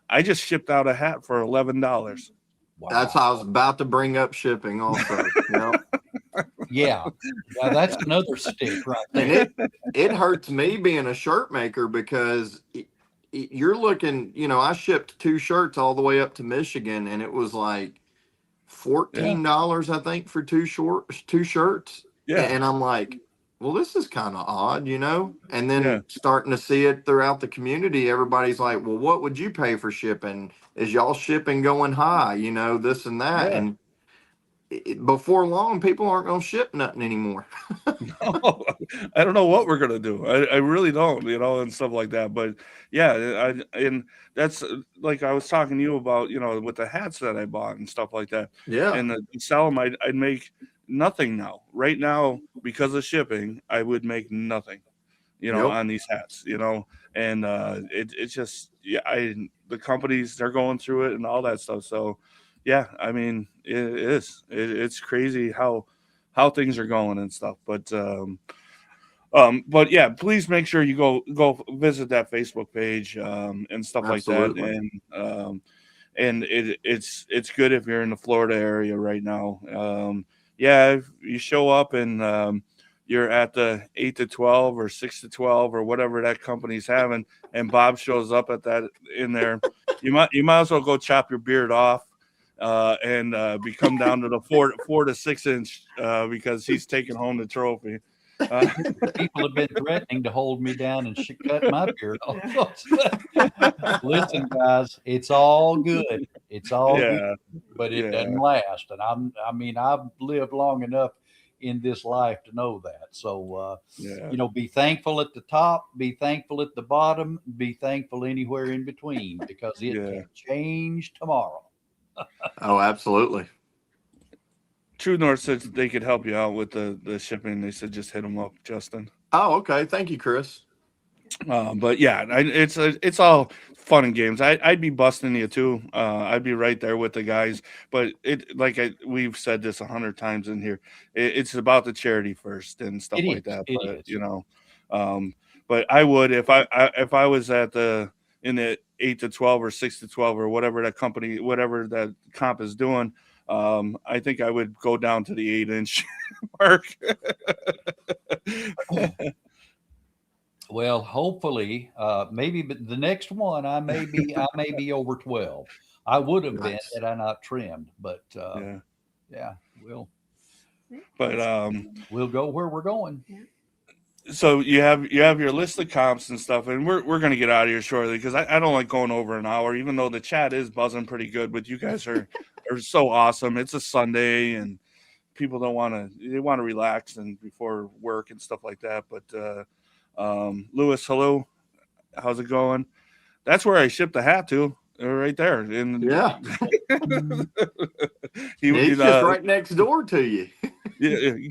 A: I just shipped out a hat for $11.
C: Wow.
B: That's how I was about to bring up shipping also.
C: Yeah, that's another stick right there.
B: And it hurts me being a shirt maker because you're looking, I shipped 2 shirts all the way up to Michigan, and it was like $14, I think, for 2 shirts.
A: Yeah.
B: And I'm like, well, this is kind of odd, and then starting to see it throughout the community. Everybody's like, well, what would you pay for shipping? Is y'all shipping going high? This and that.
A: Yeah.
B: And before long, people aren't going to ship nothing anymore.
A: No, I don't know what we're gonna do. I really don't, and stuff like that. But yeah, and that's like I was talking to you about, with the hats that I bought and stuff like that.
B: Yeah.
A: And to sell them, I'd make nothing now. Right now, because of shipping, I would make nothing, on these hats, and it's just the companies, they're going through it and all that stuff. So yeah, I mean it's crazy how things are going and stuff. But yeah, please make sure you go visit that Facebook page and stuff
B: Absolutely.
A: like that. And it's good if you're in the Florida area right now. Yeah, if you show up and you're at the 8 to 12 or 6 to 12 or whatever that company's having, and Bob shows up at that in there, you might as well go chop your beard off and come down to the 4 to 6 inch because he's taking home the trophy.
C: People have been threatening to hold me down and cut my beard off. Listen, guys, it's all good. It's all good, but it doesn't last. And I've lived long enough in this life to know that. So, be thankful at the top, be thankful at the bottom, be thankful anywhere in between, because it can change tomorrow.
B: Oh, absolutely.
A: True North said they could help you out with the shipping. They said just hit them up, Justin.
B: Oh, okay. Thank you, Chris.
A: But yeah, it's all fun and games. I'd be busting you too. I'd be right there with the guys. But we've said this 100 times in here. It's about the charity first and stuff like that. But but I would if I was in the 8 to 12 or 6 to 12 or whatever that comp is doing. I think I would go down to the 8-inch mark.
C: Well, hopefully, maybe, but the next one I may be over 12. I would have been had I not trimmed, but we'll go where we're going.
A: So you have your list of comps and stuff, and we're going to get out of here shortly because I don't like going over an hour, even though the chat is buzzing pretty good. But you guys are so awesome. It's a Sunday, and people they want to relax and before work and stuff like that. But Lewis, hello, how's it going? That's where I shipped the hat to, right there. And
B: he's just right next door to you.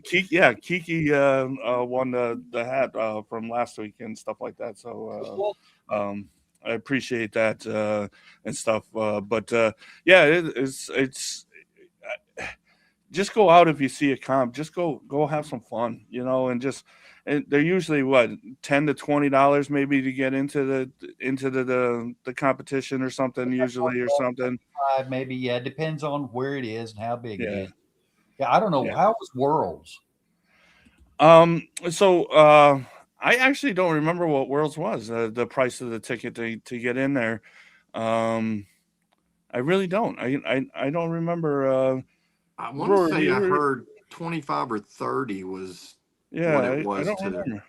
A: Kiki won the hat from last week and stuff like that. So I appreciate that and stuff. But it's just go out if you see a comp. Just go have some fun, and they're usually $10 to $20 maybe to get into the competition or something usually or something.
C: Maybe it depends on where it is and how big it is. Yeah, I don't know. How was Worlds?
A: So I actually don't remember what Worlds was. The price of the ticket to get in there. I really don't. I don't remember.
B: I want to say I heard 25 or 30 was what it was.
A: I don't remember.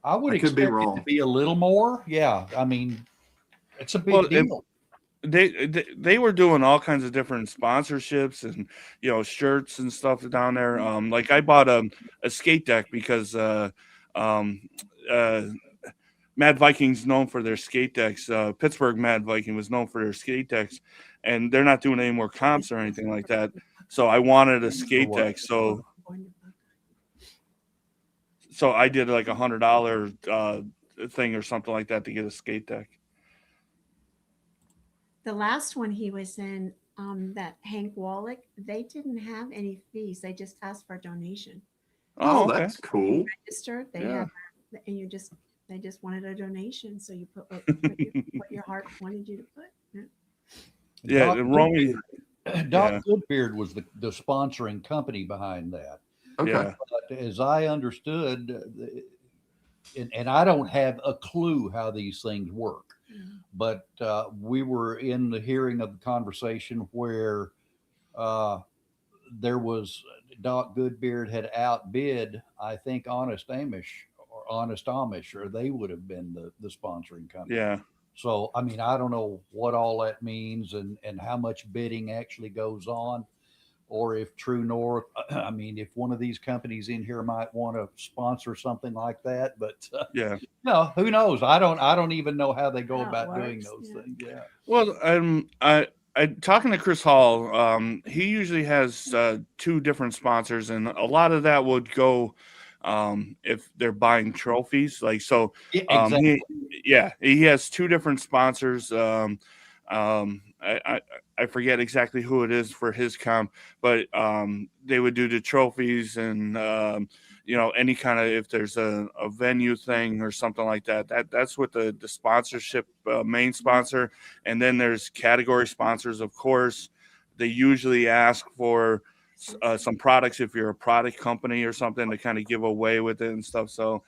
C: I would expect it to be a little more. Yeah, I mean, it's a big deal.
A: They were doing all kinds of different sponsorships and shirts and stuff down there. Like I bought a skate deck because Mad Viking's known for their skate decks. Pittsburgh Mad Viking was known for their skate decks, and they're not doing any more comps or anything like that. So I wanted a skate deck. So I did like $100 thing or something like that to get a skate deck.
D: The last one he was in, that Hank Wallach, they didn't have any fees. They just asked for a donation.
B: Oh,
A: okay.
B: that's cool.
D: Registered, they
A: Yeah.
D: have, and they just wanted a donation. So you put what your heart wanted you to put.
A: Yeah,
C: Doc
A: Romy.
C: Doc Goodbeard was the sponsoring company behind that.
B: Okay.
A: Yeah.
C: But as I understood, and I don't have a clue how these things work, but we were in the hearing of the conversation where there was Doc Goodbeard had outbid, I think, Honest Amish, or they would have been the sponsoring company.
A: Yeah.
C: So, I mean, I don't know what all that means and how much bidding actually goes on, or if True North, I mean, if one of these companies in here might want to sponsor something like that, but
A: Yeah.
C: no, who knows? I don't even know how they go
D: How it
C: about doing
D: works,
C: those
D: yeah.
C: things. Yeah.
A: Well, I talking to Chris Hall. He usually has 2 different sponsors, and a lot of that would go if they're buying trophies. Like so,
C: Yeah, exactly.
A: he has 2 different sponsors. I forget exactly who it is for his comp, but they would do the trophies and any kind of, if there's a venue thing or something like that. That's what the sponsorship main sponsor, and then there's category sponsors. Of course, they usually ask for some products if you're a product company or something to kind of give away with it and stuff. So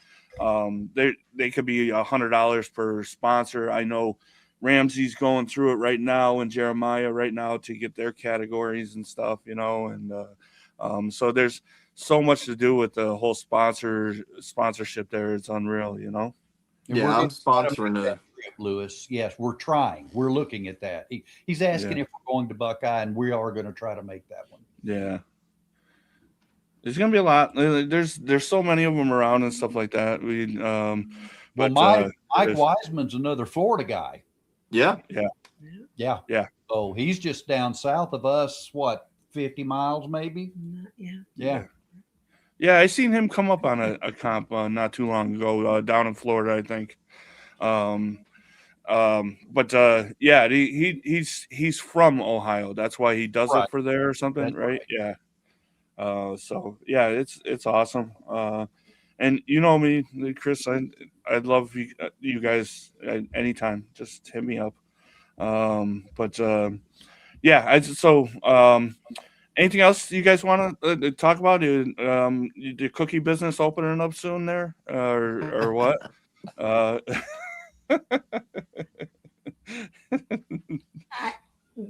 A: they could be $100 per sponsor. I know Ramsey's going through it right now, and Jeremiah right now to get their categories and stuff, and so there's so much to do with the whole sponsorship there. It's unreal,
C: And
B: Yeah,
C: we're
B: I'm
C: gonna try to
B: sponsoring
C: make
B: a.
C: that trip, Lewis. Yes, we're trying. We're looking at that. He's asking
A: Yeah.
C: if we're going to Buckeye, and we are going to try to make that one.
A: Yeah. There's gonna be a lot. There's so many of them around and stuff like that.
C: Well,
A: But
C: Mike
A: there's-
C: Wiseman's another Florida guy.
B: Yeah.
C: Yeah.
A: Yeah.
C: So he's just down south of us, what, 50 miles maybe?
D: Yeah.
A: Yeah, I seen him come up on a comp not too long ago down in Florida, I think. But he's from Ohio. That's why he does
C: Right.
A: it for there or something,
C: That's
A: right? Yeah. So yeah, it's awesome. And you know me, Chris. I'd love you guys anytime. Just hit me up. Anything else you guys want to talk about? The cookie business opening up soon there, or what?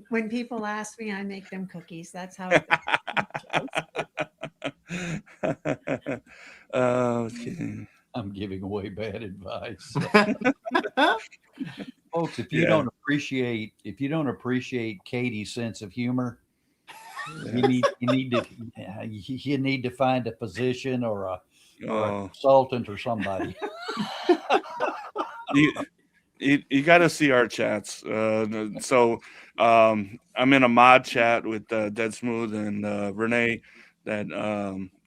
D: When people ask me, I make them cookies. That's how it goes.
A: Okay.
C: I'm giving away bad advice. Folks, if you
A: Yeah.
C: don't appreciate Katie's sense of humor, you need to find a physician or a consultant or somebody.
A: You got to see our chats. So I'm in a mod chat with Dead Smooth and Renee that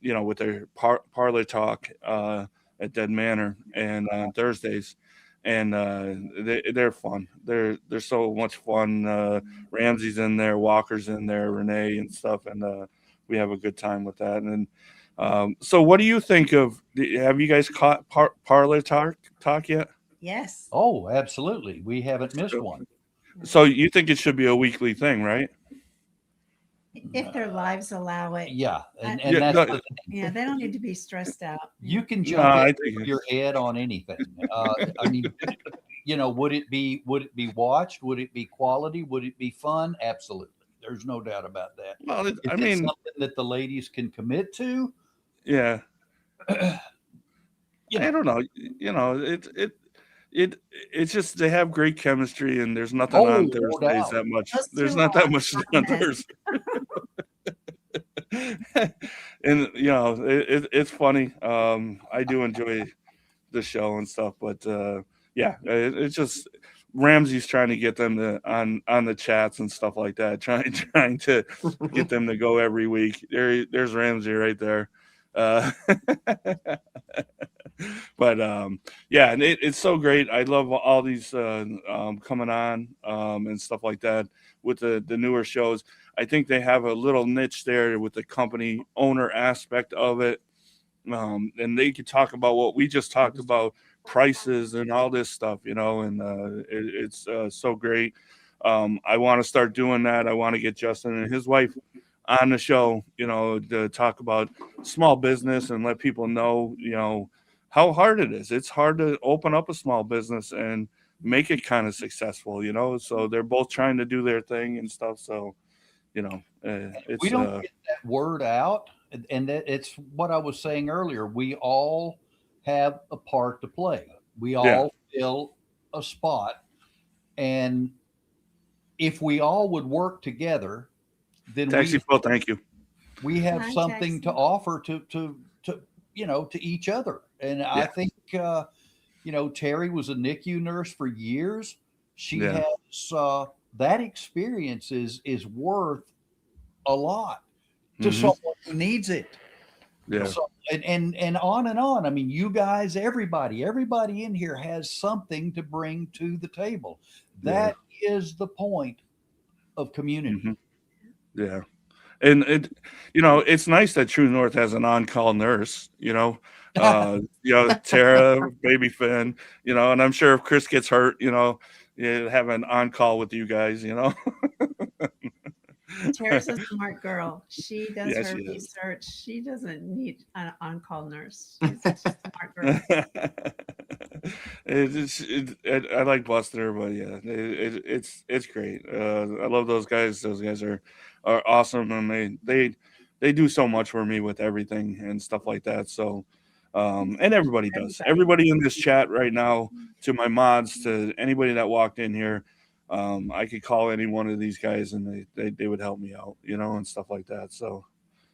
A: with their parlor talk at Dead Manor and on Thursdays, and they're fun. They're so much fun. Ramsey's in there, Walker's in there, Renee and stuff, and we have a good time with that. And so, what do you think of? Have you guys caught parlor talk yet?
D: Yes.
C: Oh, absolutely. We haven't missed one.
A: So you think it should be a weekly thing, right?
D: If their lives allow it.
C: Yeah. And
A: Yeah,
C: that's
A: no,
C: the thing.
D: Yeah, they don't need to be stressed out.
C: You can
A: No,
C: jump
A: I
C: in
A: think
C: with your head on anything. I mean, would it be watched? Would it be quality? Would it be fun? Absolutely. There's no doubt about that.
A: Well,
C: Is
A: I
C: it
A: mean,
C: something that the ladies can commit to?
A: yeah.
C: You know.
A: I don't know. It's just they have great chemistry, and there's nothing on
C: no
A: Thursdays
C: doubt.
A: that much.
D: Those
A: There's
D: two
A: not that
D: are
A: much
D: hot
A: on
D: mess.
A: Thursday. And it's funny. I do enjoy the show and stuff, but yeah, it's just Ramsey's trying to get them to on the chats and stuff like that, trying to get them to go every week. There's Ramsey right there. Uh, but yeah, and it's so great. I love all these coming on and stuff like that with the newer shows. I think they have a little niche there with the company owner aspect of it, and they could talk about what we just talked about, prices and all this stuff, and it's so great. I want to start doing that. I want to get Justin and his wife on the show, to talk about small business and let people know, how hard it is. It's hard to open up a small business and make it kind of successful, so they're both trying to do their thing and stuff. So, it's
C: We don't get that word out, and it's what I was saying earlier. We all have a part to play. We all fill a spot, and if we all would work together, then
A: Taxi Phil, thank you.
C: we have
D: Hi,
C: something
D: Jackson.
C: to offer to each other. And I think Terry was a NICU nurse for years. She
A: Yeah.
C: has that experience is worth a lot to
A: Mhm.
C: someone who needs it.
A: Yeah.
C: So and on and on. I mean, you guys, everybody in here has something to bring to the table. That is the point of community.
A: Mhm. Yeah. And it's nice that True North has an on-call nurse, Tara, baby Finn, and I'm sure if Chris gets hurt, have an on-call with you guys,
D: Tara's a smart girl. She does
A: Yeah,
D: her
A: she is.
D: research. She doesn't need an on-call nurse. She's a smart girl.
A: I like busting her, but yeah, it's great. I love those guys. Those guys are awesome, and they do so much for me with everything and stuff like that. So, and everybody does.
D: Everybody.
A: Everybody in this chat right now, to my mods, to anybody that walked in here, I could call any one of these guys, and they would help me out, and stuff like that. So,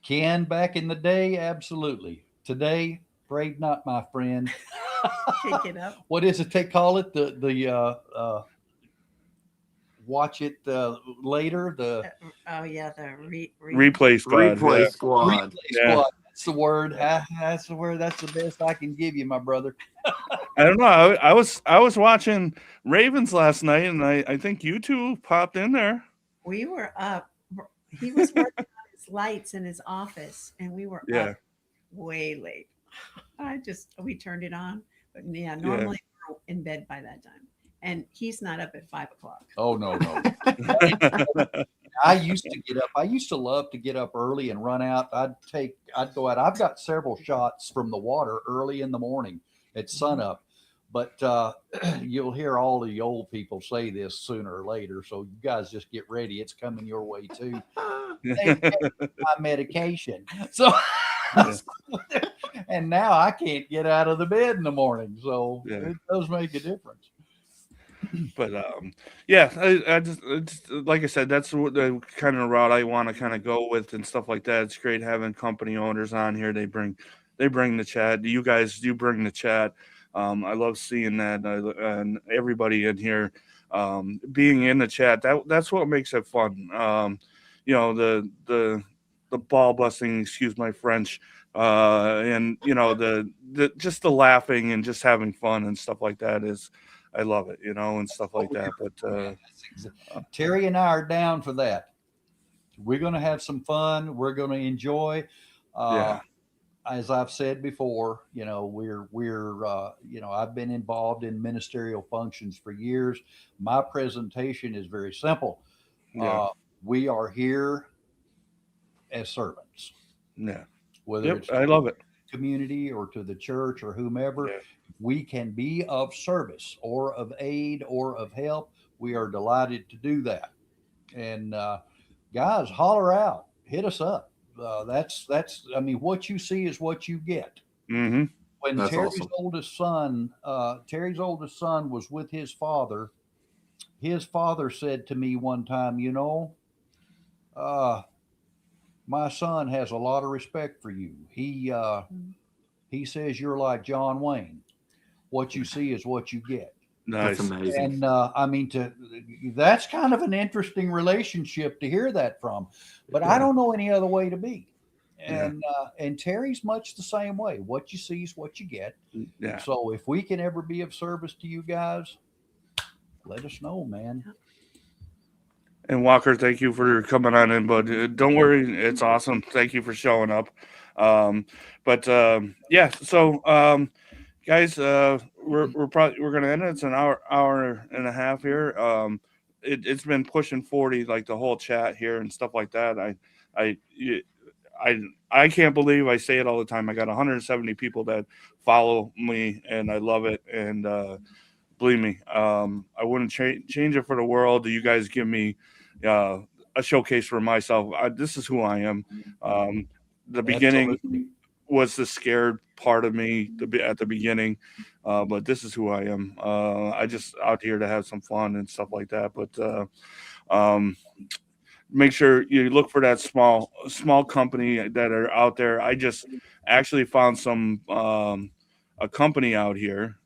C: Ken, back in the day, absolutely. Today, afraid not, my friend.
D: Pick it up.
C: What is it they call it? The watch it later. The
D: Oh yeah, the
A: replay squad.
B: Replay
A: Yeah.
B: squad.
C: replay
A: Yeah.
C: squad. That's the word. That's the word. That's the best I can give you, my brother.
A: I don't know. I was watching Ravens last night, and I think you two popped in there.
D: We were up. He was working on his lights in his office, and we were
A: Yeah.
D: up way late. We turned it on, but yeah, normally we're in bed by that time, and he's not up at 5 o'clock.
C: Oh no. I used to get up. I used to love to get up early and run out. I'd go out. I've got several shots from the water early in the morning at sunup. But you'll hear all the old people say this sooner or later. So you guys just get ready. It's coming your way too. They take my medication. So and now I can't get out of the bed in the morning. So
A: Yeah.
C: it does make a difference.
A: But yeah, I just it's, like I said, that's what the kind of route I want to kind of go with and stuff like that. It's great having company owners on here. They bring the chat. You guys do bring the chat. I love seeing that, and everybody in here being in the chat. That's what makes it fun. The ball busting, excuse my French, and the just the laughing and just having fun and stuff like that is. I love it, and stuff like that. But
C: Terry and I are down for that. We're going to have some fun. We're going to enjoy.
A: yeah,
C: As I've said before, I've been involved in ministerial functions for years. My presentation is very simple.
A: yeah,
C: We are here as servants,
A: yeah.
C: whether
A: Yep,
C: it's
A: I love it.
C: community or to the church or whomever.
A: Yeah.
C: We can be of service or of aid or of help. We are delighted to do that. And guys, holler out, hit us up. That's. I mean, what you see is what you get.
A: Mm-hmm.
C: When
B: That's
C: Terry's
B: awesome.
C: Terry's oldest son was with his father. His father said to me one time, my son has a lot of respect for you. He says you're like John Wayne. What you see is what you get.
A: Nice.
B: That's amazing.
C: And I mean, that's kind of an interesting relationship to hear that from. But I don't know any other way to be. And Terry's much the same way. What you see is what you get.
A: Yeah.
C: So if we can ever be of service to you guys, let us know, man.
A: And Walker, thank you for coming on in, but don't worry, it's awesome. Thank you for showing up. Yeah, so guys, we're gonna end it. It's an hour and a half here. It's been pushing 40, like the whole chat here and stuff like that. I can't believe, I say it all the time, I got 170 people that follow me, and I love it. And believe me, I wouldn't change it for the world. You guys give me a showcase for myself. This is who I am. The beginning
C: Absolutely. was
A: was the scared part of me at the beginning, but this is who I am. I just out here to have some fun and stuff like that. But make sure you look for that small company that are out there. I just actually found some a company out here.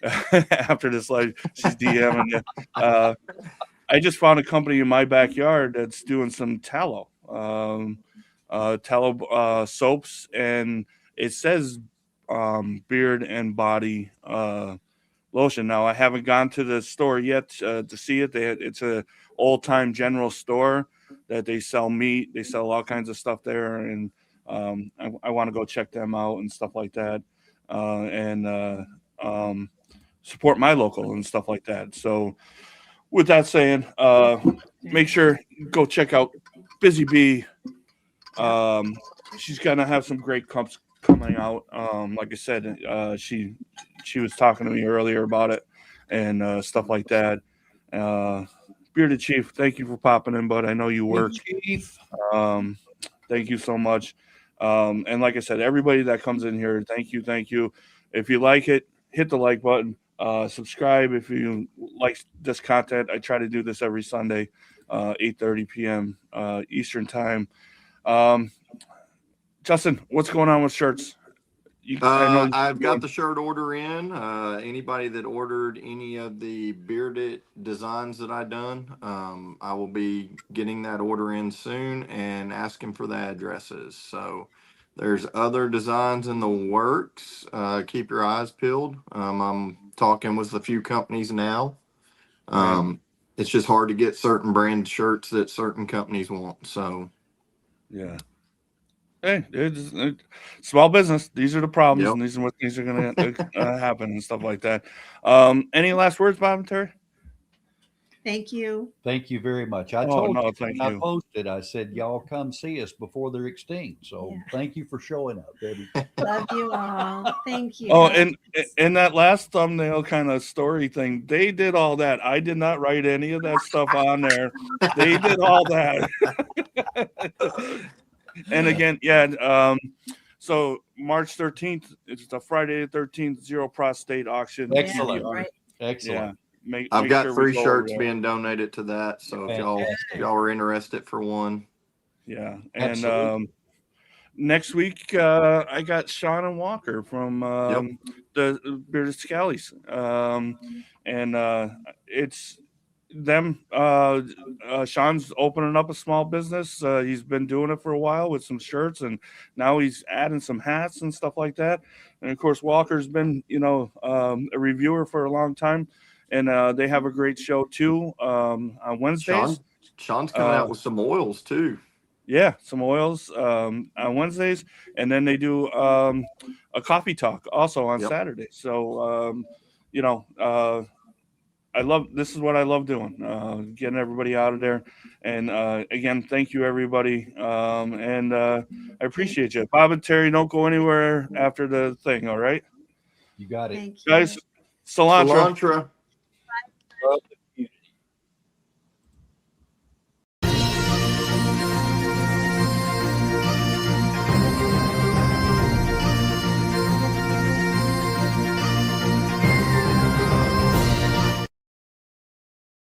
A: After this, like, she's DMing you. I just found a company in my backyard that's doing some tallow, soaps, and it says beard and body lotion. Now, I haven't gone to the store yet to see it. It's a old time general store that they sell meat. They sell all kinds of stuff there, and I want to go check them out and stuff like that, and support my local and stuff like that. So, with that saying, make sure go check out Busy Bee. She's gonna have some great cups coming out. Like I said, she was talking to me earlier about it and stuff like that. Bearded Chief, thank you for popping in, bud. I know you work.
C: Chief.
A: Thank you so much. And like I said, everybody that comes in here, thank you. If you like it, hit the like button. Subscribe if you like this content. I try to do this every Sunday, 8:30 p.m. Eastern time. Justin, what's going on with shirts?
B: I've got the shirt order in. Anybody that ordered any of the bearded designs that I done, I will be getting that order in soon and asking for the addresses. So there's other designs in the works. Keep your eyes peeled. I'm talking with a few companies now. It's just hard to get certain brand shirts that certain companies want. So
A: yeah. Hey, it's small business. These are the problems,
B: Yep.
A: and these are what things are going to happen and stuff like that. Any last words, Bob and Terry?
D: Thank you.
C: Thank you very much. I
A: Oh,
C: told
A: no,
C: you
A: thank
C: when I
A: you.
C: posted, I said, y'all come see us before they're extinct. So
D: Yeah.
C: thank you for showing up, Debbie.
D: Love you all. Thank you.
A: Oh, and that last thumbnail kind of story thing, they did all that. I did not write any of that stuff on there. They did all that. And again, yeah. So March 13th, it's the Friday the 13th Zero Prostate auction.
C: Excellent.
D: Right.
C: Excellent.
A: Yeah,
B: I've got
A: sure we
B: free
A: go
B: shirts
A: over there.
B: being donated to that. So if
C: Fantastic.
B: y'all are interested for one.
A: Yeah, and
C: Absolutely.
A: next week I got Sean and Walker from the Bearded Scallies, and it's them. Sean's opening up a small business. He's been doing it for a while with some shirts, and now he's adding some hats and stuff like that. And of course, Walker's been, a reviewer for a long time, and they have a great show too on Wednesdays.
B: Sean's coming out with some oils too.
A: Yeah, some oils on Wednesdays, and then they do a coffee talk also on Saturday. So, this is what I love doing, getting everybody out of there. And again, thank you, everybody. And I appreciate you. Bob and Terry, don't go anywhere after the thing, all right?
C: You got it.
D: Thank you.
A: Guys, cilantro.
B: Cilantro.